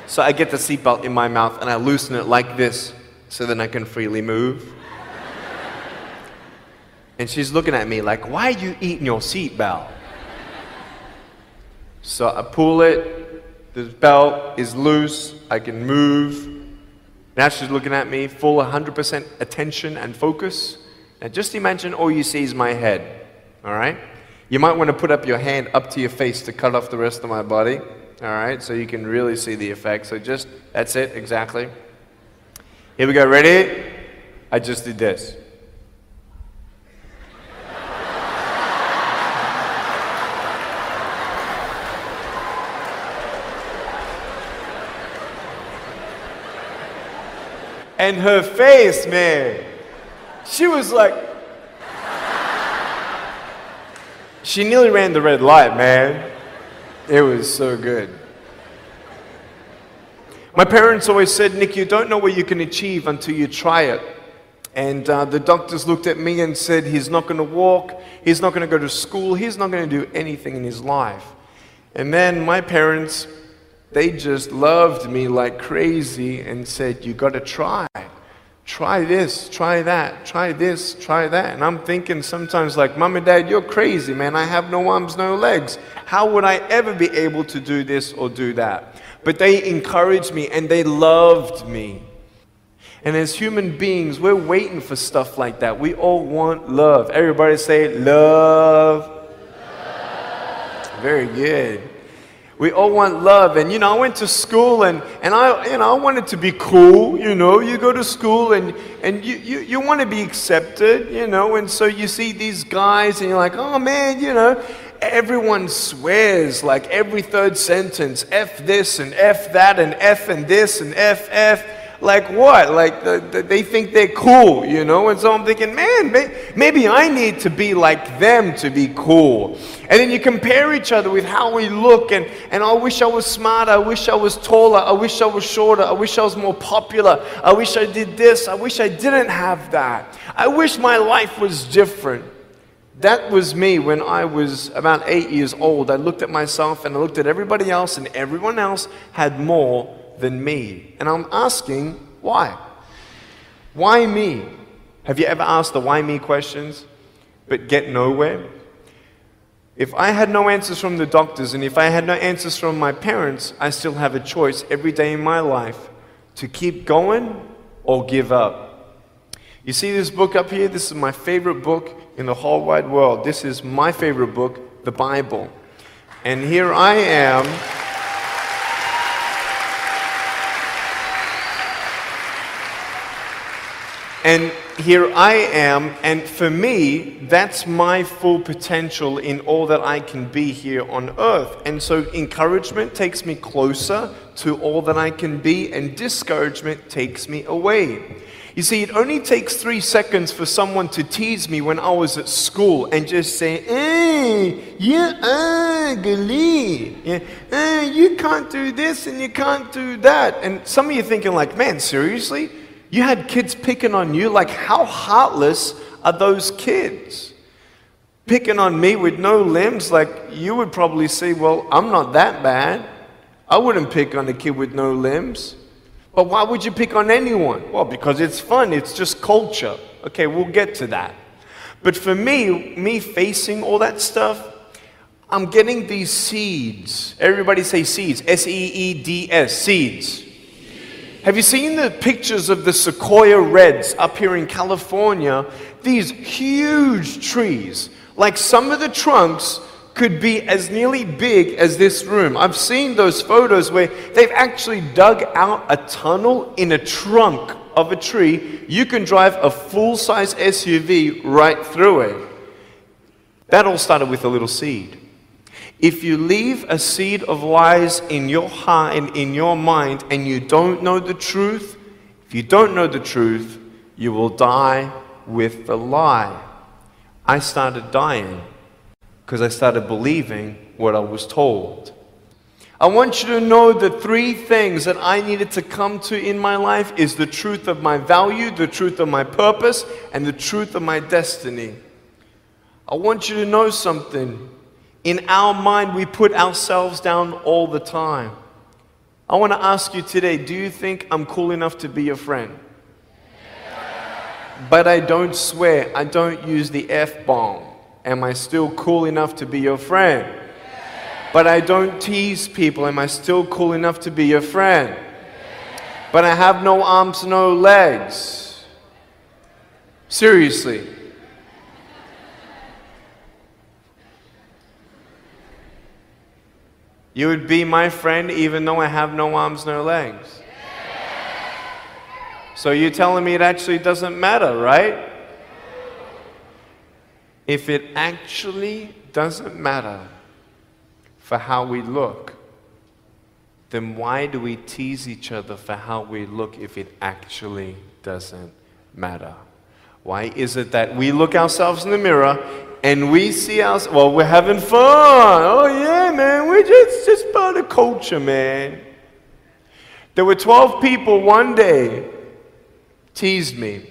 So I get the seatbelt in my mouth, and I loosen it like this, so then I can freely move. And she's looking at me like, why are you eating your seatbelt? So I pull it, the belt is loose, I can move. Now she's looking at me, full 100% attention and focus. Now just imagine all you see is my head, all right? You might want to put up your hand up to your face to cut off the rest of my body, all right? So you can really see the effect. So just, that's it, exactly. Here we go, ready? I just did this. And her face, man, she was like, she nearly ran the red light, man. It was so good. My parents always said, Nick, you don't know what you can achieve until you try it. And the doctors looked at me and said, he's not going to walk, he's not going to go to school, he's not going to do anything in his life. And then my parents, they just loved me like crazy and said, you got to try. Try this, try that, try this, try that. And I'm thinking sometimes like, Mom and Dad, you're crazy, man. I have no arms, no legs. How would I ever be able to do this or do that? But they encouraged me and they loved me. And as human beings, we're waiting for stuff like that. We all want love. Everybody say love. Very good. We all want love. And, I went to school and I wanted to be cool, You go to school and you want to be accepted, And so you see these guys and you're like, oh, man, Everyone swears like every third sentence, F this and F that and F and this and F. Like what? Like they think they're cool, And so I'm thinking, man, maybe I need to be like them to be cool. And then you compare each other with how we look, and I wish I was smarter, I wish I was taller, I wish I was shorter, I wish I was more popular, I wish I did this, I wish I didn't have that. I wish my life was different. That was me when I was about 8 years old. I looked at myself and I looked at everybody else, and everyone else had more than me. And I'm asking, why? Why me? Have you ever asked the why me questions but get nowhere? If I had no answers from the doctors and if I had no answers from my parents, I still have a choice every day in my life to keep going or give up. You see this book up here? This is my favorite book in the whole wide world. This is my favorite book, the Bible. And here I am. And here I am, and for me, that's my full potential in all that I can be here on earth. And so encouragement takes me closer to all that I can be, and discouragement takes me away. You see, it only takes 3 seconds for someone to tease me when I was at school and just say, hey, you're ugly. You can't do this and you can't do that. And some of you thinking like, man, seriously? You had kids picking on you? Like, how heartless are those kids? Picking on me with no limbs? Like, you would probably say, well, I'm not that bad. I wouldn't pick on a kid with no limbs. But why would you pick on anyone? Well, because it's fun. It's just culture. Okay, we'll get to that. But for me facing all that stuff, I'm getting these seeds. Everybody say seeds. S-E-E-D-S, seeds. Have you seen the pictures of the sequoia reds up here in California? These huge trees. Like some of the trunks could be as nearly big as this room. I've seen those photos where they've actually dug out a tunnel in a trunk of a tree. You can drive a full-size SUV right through it. That all started with a little seed. If you leave a seed of lies in your heart and in your mind and you don't know the truth, if you don't know the truth, you will die with the lie. I started dying because I started believing what I was told. I want you to know the 3 things that I needed to come to in my life is the truth of my value, the truth of my purpose, and the truth of my destiny. I want you to know something. In our mind, we put ourselves down all the time. I want to ask you today, do you think I'm cool enough to be your friend? But I don't swear, I don't use the F-bomb. Am I still cool enough to be your friend? But I don't tease people. Am I still cool enough to be your friend? But I have no arms, no legs. Seriously. You would be my friend even though I have no arms, no legs. So you're telling me it actually doesn't matter, right? If it actually doesn't matter for how we look, then why do we tease each other for how we look if it actually doesn't matter? Why is it that we look ourselves in the mirror and we see ourselves, well, we're having fun. Oh yeah, man, we're just part of culture, man. There were 12 people one day teased me,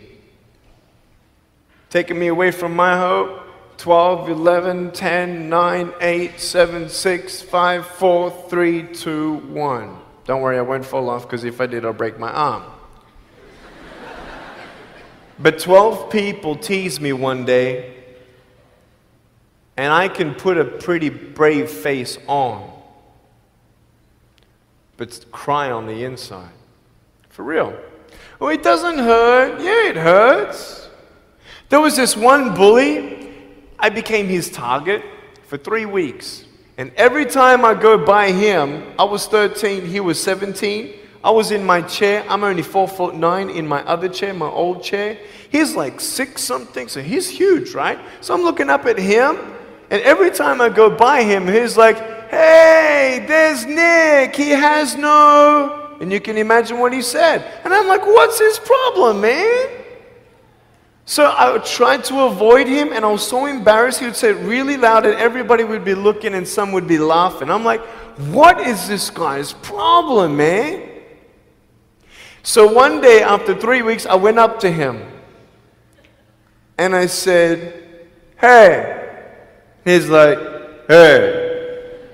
taking me away from my hope. 12, 11, 10, 9, 8, 7, 6, 5, 4, 3, 2, 1. Don't worry, I won't fall off because if I did, I'll break my arm. But 12 people teased me one day, and I can put a pretty brave face on, but cry on the inside. For real. Oh, it doesn't hurt. Yeah, it hurts. There was this one bully. I became his target for 3 weeks. And every time I go by him, I was 13, he was 17. I was in my chair. I'm only 4'9" in my other chair, my old chair. He's like 6 something, so he's huge, right? So I'm looking up at him, and every time I go by him, he's like, hey, there's Nick. He has no... And you can imagine what he said. And I'm like, what's his problem, man? So I tried to avoid him, and I was so embarrassed. He would say it really loud, and everybody would be looking, and some would be laughing. I'm like, what is this guy's problem, man? So one day, after 3 weeks, I went up to him, and I said, hey. He's like, hey.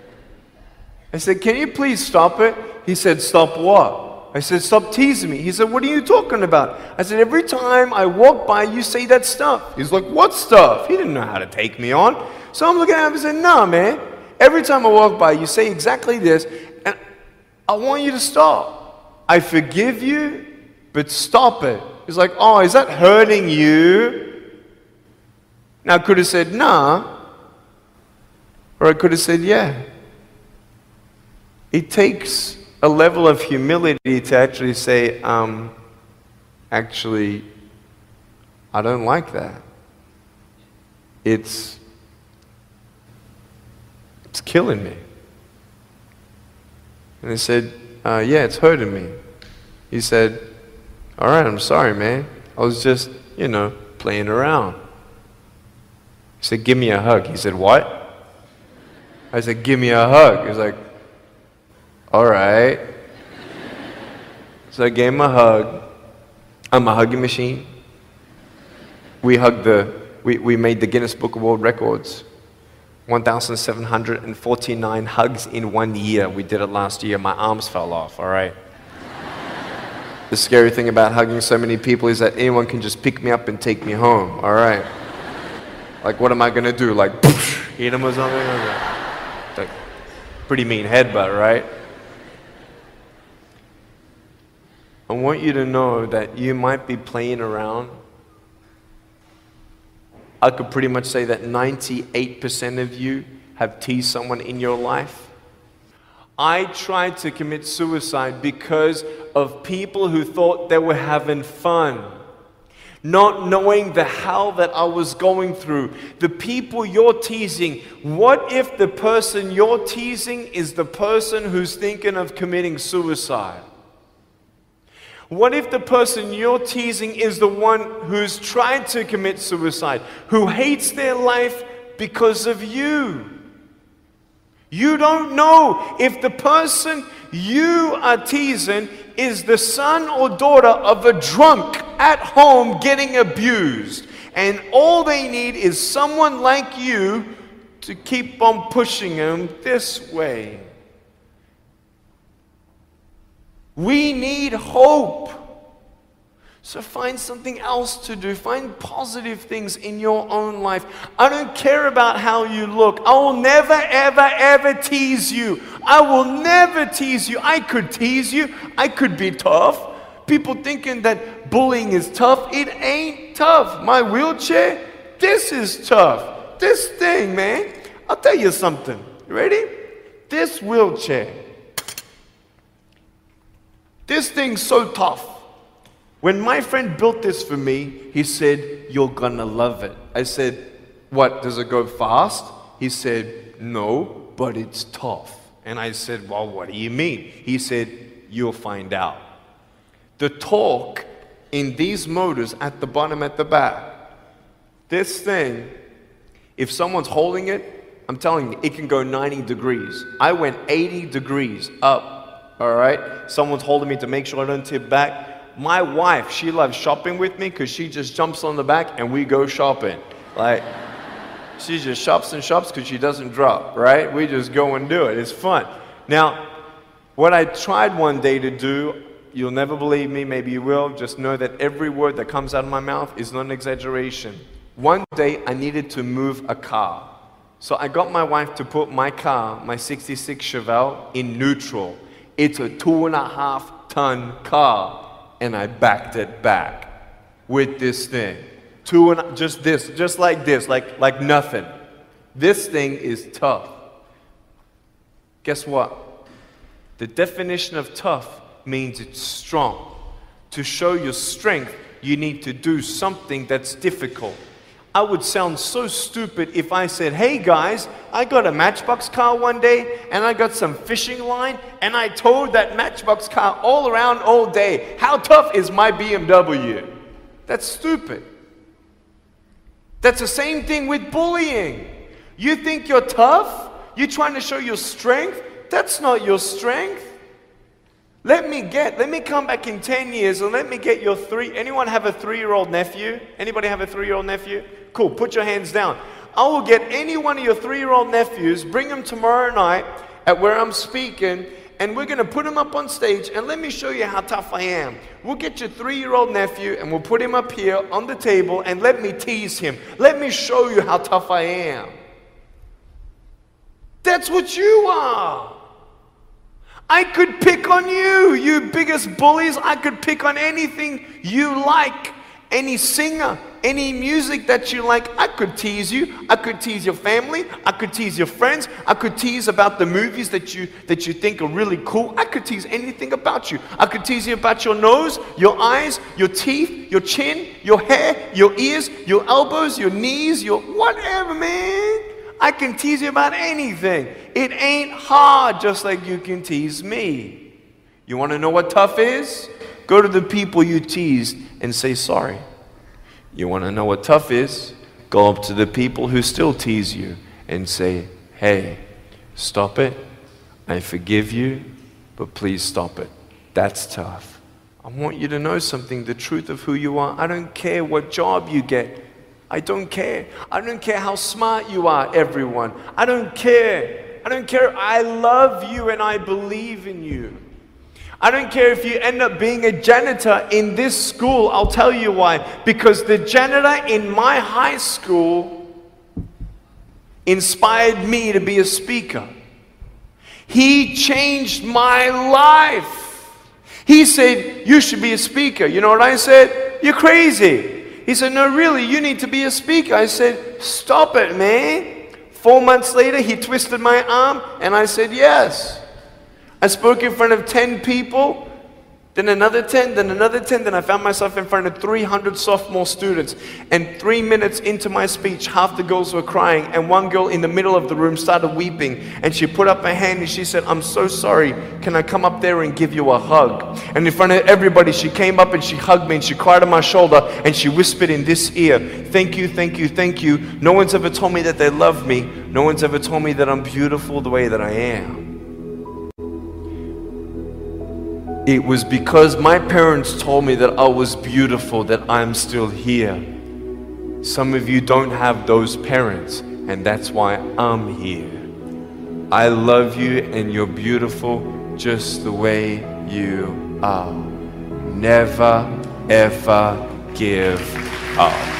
I said, can you please stop it? He said, stop what? I said, stop teasing me. He said, what are you talking about? I said, every time I walk by, you say that stuff. He's like, what stuff? He didn't know how to take me on. So I'm looking at him and said, nah, man. Every time I walk by, you say exactly this, and I want you to stop. I forgive you, but stop it. He's like, oh, is that hurting you? Now, I could have said, nah. Or I could have said, yeah. It takes a level of humility to actually say, actually, I don't like that. It's killing me. And I said, yeah, it's hurting me. He said, all right, I'm sorry, man. I was just, playing around. He said, give me a hug. He said, what? I said, give me a hug. He's like, all right. So I gave him a hug. I'm a hugging machine. We made the Guinness Book of World Records. 1,749 hugs in 1 year. We did it last year. My arms fell off, all right? The scary thing about hugging so many people is that anyone can just pick me up and take me home, all right? Like, what am I gonna do? Like, hit him or something? Like, pretty mean headbutt, right? I want you to know that you might be playing around. I could pretty much say that 98% of you have teased someone in your life. I tried to commit suicide because of people who thought they were having fun, not knowing the hell that I was going through. The people you're teasing, what if the person you're teasing is the person who's thinking of committing suicide? What if the person you're teasing is the one who's tried to commit suicide, who hates their life because of you? You don't know if the person you are teasing is the son or daughter of a drunk at home getting abused. And all they need is someone like you to keep on pushing them this way. We need hope. So find something else to do. Find positive things in your own life. I don't care about how you look. I will never, ever, ever tease you. I will never tease you. I could tease you. I could be tough. People thinking that bullying is tough. It ain't tough. My wheelchair, this is tough. This thing, man. I'll tell you something. You ready? This wheelchair. This thing's so tough. When my friend built this for me, he said, you're gonna love it. I said, what, does it go fast? He said, no, but it's tough. And I said, well, what do you mean? He said, you'll find out. The torque in these motors at the bottom, at the back, this thing, if someone's holding it, I'm telling you, it can go 90 degrees. I went 80 degrees up. All right, someone's holding me to make sure I don't tip back. My wife, she loves shopping with me because she just jumps on the back and we go shopping. Like, she just shops and shops because she doesn't drop, right? We just go and do it. It's fun. Now, what I tried one day to do, you'll never believe me, maybe you will, just know that every word that comes out of my mouth is not an exaggeration. One day, I needed to move a car. So I got my wife to put my car, my 66 Chevelle, in neutral. It's a 2.5-ton car, and I backed it back with this thing. Just like this, like nothing. This thing is tough. Guess what? The definition of tough means it's strong. To show your strength, you need to do something that's difficult. I would sound so stupid if I said, hey guys, I got a Matchbox car one day and I got some fishing line and I towed that Matchbox car all around all day. How tough is my BMW? That's stupid. That's the same thing with bullying. You think you're tough? You're trying to show your strength? That's not your strength. Let me come back in 10 years and let me get your anyone have a 3-year-old nephew? Anybody have a 3-year-old nephew? Cool, put your hands down. I will get any one of your 3-year-old nephews, bring them tomorrow night at where I'm speaking, and we're going to put him up on stage and let me show you how tough I am. We'll get your 3-year-old nephew and we'll put him up here on the table and let me tease him. Let me show you how tough I am. That's what you are. I could pick on you, you biggest bullies. I could pick on anything you like. Any singer, any music that you like, I could tease you. I could tease your family. I could tease your friends. I could tease about the movies that you think are really cool. I could tease anything about you. I could tease you about your nose, your eyes, your teeth, your chin, your hair, your ears, your elbows, your knees, your whatever, man. I can tease you about anything. It ain't hard, just like you can tease me. You want to know what tough is? Go to the people you teased and say sorry. You want to know what tough is? Go up to the people who still tease you and say, hey, stop it. I forgive you, but please stop it. That's tough. I want you to know something, the truth of who you are. I don't care what job you get. I don't care. I don't care how smart you are, everyone. I don't care. I don't care. I love you and I believe in you. I don't care if you end up being a janitor in this school. I'll tell you why. Because the janitor in my high school inspired me to be a speaker. He changed my life. He said, you should be a speaker. You know what I said? You're crazy. He said, no, really, you need to be a speaker. I said, stop it, man. 4 months later, he twisted my arm, and I said, yes. I spoke in front of 10 people, then another 10, then another 10, then I found myself in front of 300 sophomore students. And 3 minutes into my speech, half the girls were crying, and one girl in the middle of the room started weeping, and she put up her hand and she said, I'm so sorry, can I come up there and give you a hug? And in front of everybody, she came up and she hugged me and she cried on my shoulder and she whispered in this ear, thank you, thank you, thank you. No one's ever told me that they love me. No one's ever told me that I'm beautiful the way that I am. It was because my parents told me that I was beautiful that I'm still here. Some of you don't have those parents, and that's why I'm here. I love you, and you're beautiful just the way you are. Never, ever give up.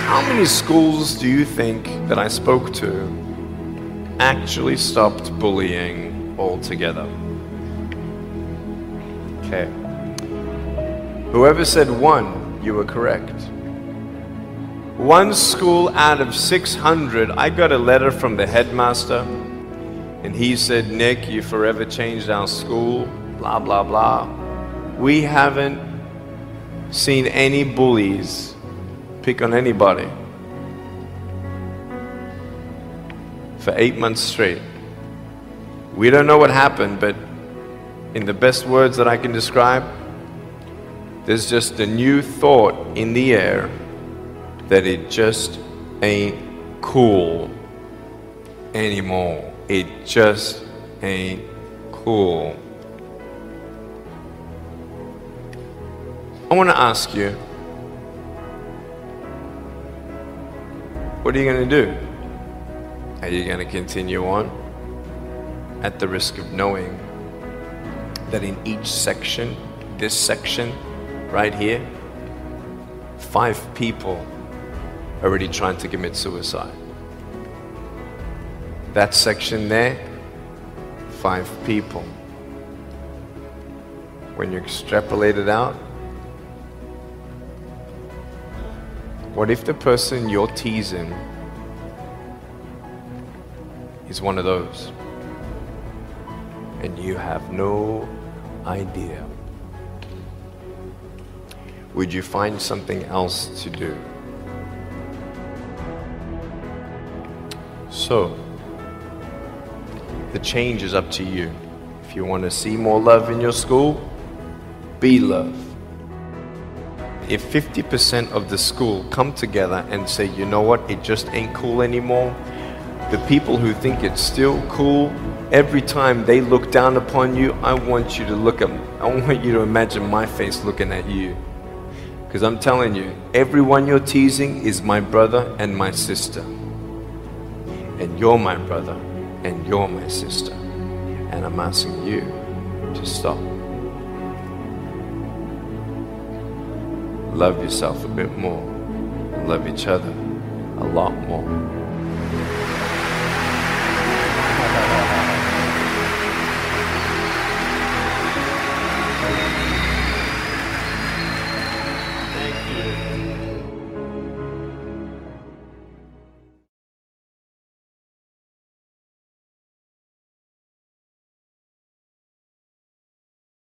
How many schools do you think that I spoke to actually stopped bullying altogether? Okay. Whoever said 1, you were correct. 1 school out of 600, I got a letter from the headmaster, and he said, Nick, you forever changed our school, blah, blah, blah. We haven't seen any bullies pick on anybody for 8 months straight. We don't know what happened, but in the best words that I can describe, there's just a new thought in the air that it just ain't cool anymore. It just ain't cool. I want to ask you, what are you going to do? Are you going to continue on at the risk of knowing that in each section, this section right here, 5 people are already trying to commit suicide? That section there, 5 people. When you extrapolate it out, What if the person you're teasing is one of those and you have no idea? Would you find something else to do? So, the change is up to you. If you want to see more love in your school, be love. If 50% of the school come together and say, you know what, it just ain't cool anymore, the people who think it's still cool, every time they look down upon you, I want you to imagine my face looking at you. Because I'm telling you, everyone you're teasing is my brother and my sister. And you're my brother and you're my sister. And I'm asking you to stop. Love yourself a bit more. Love each other a lot more.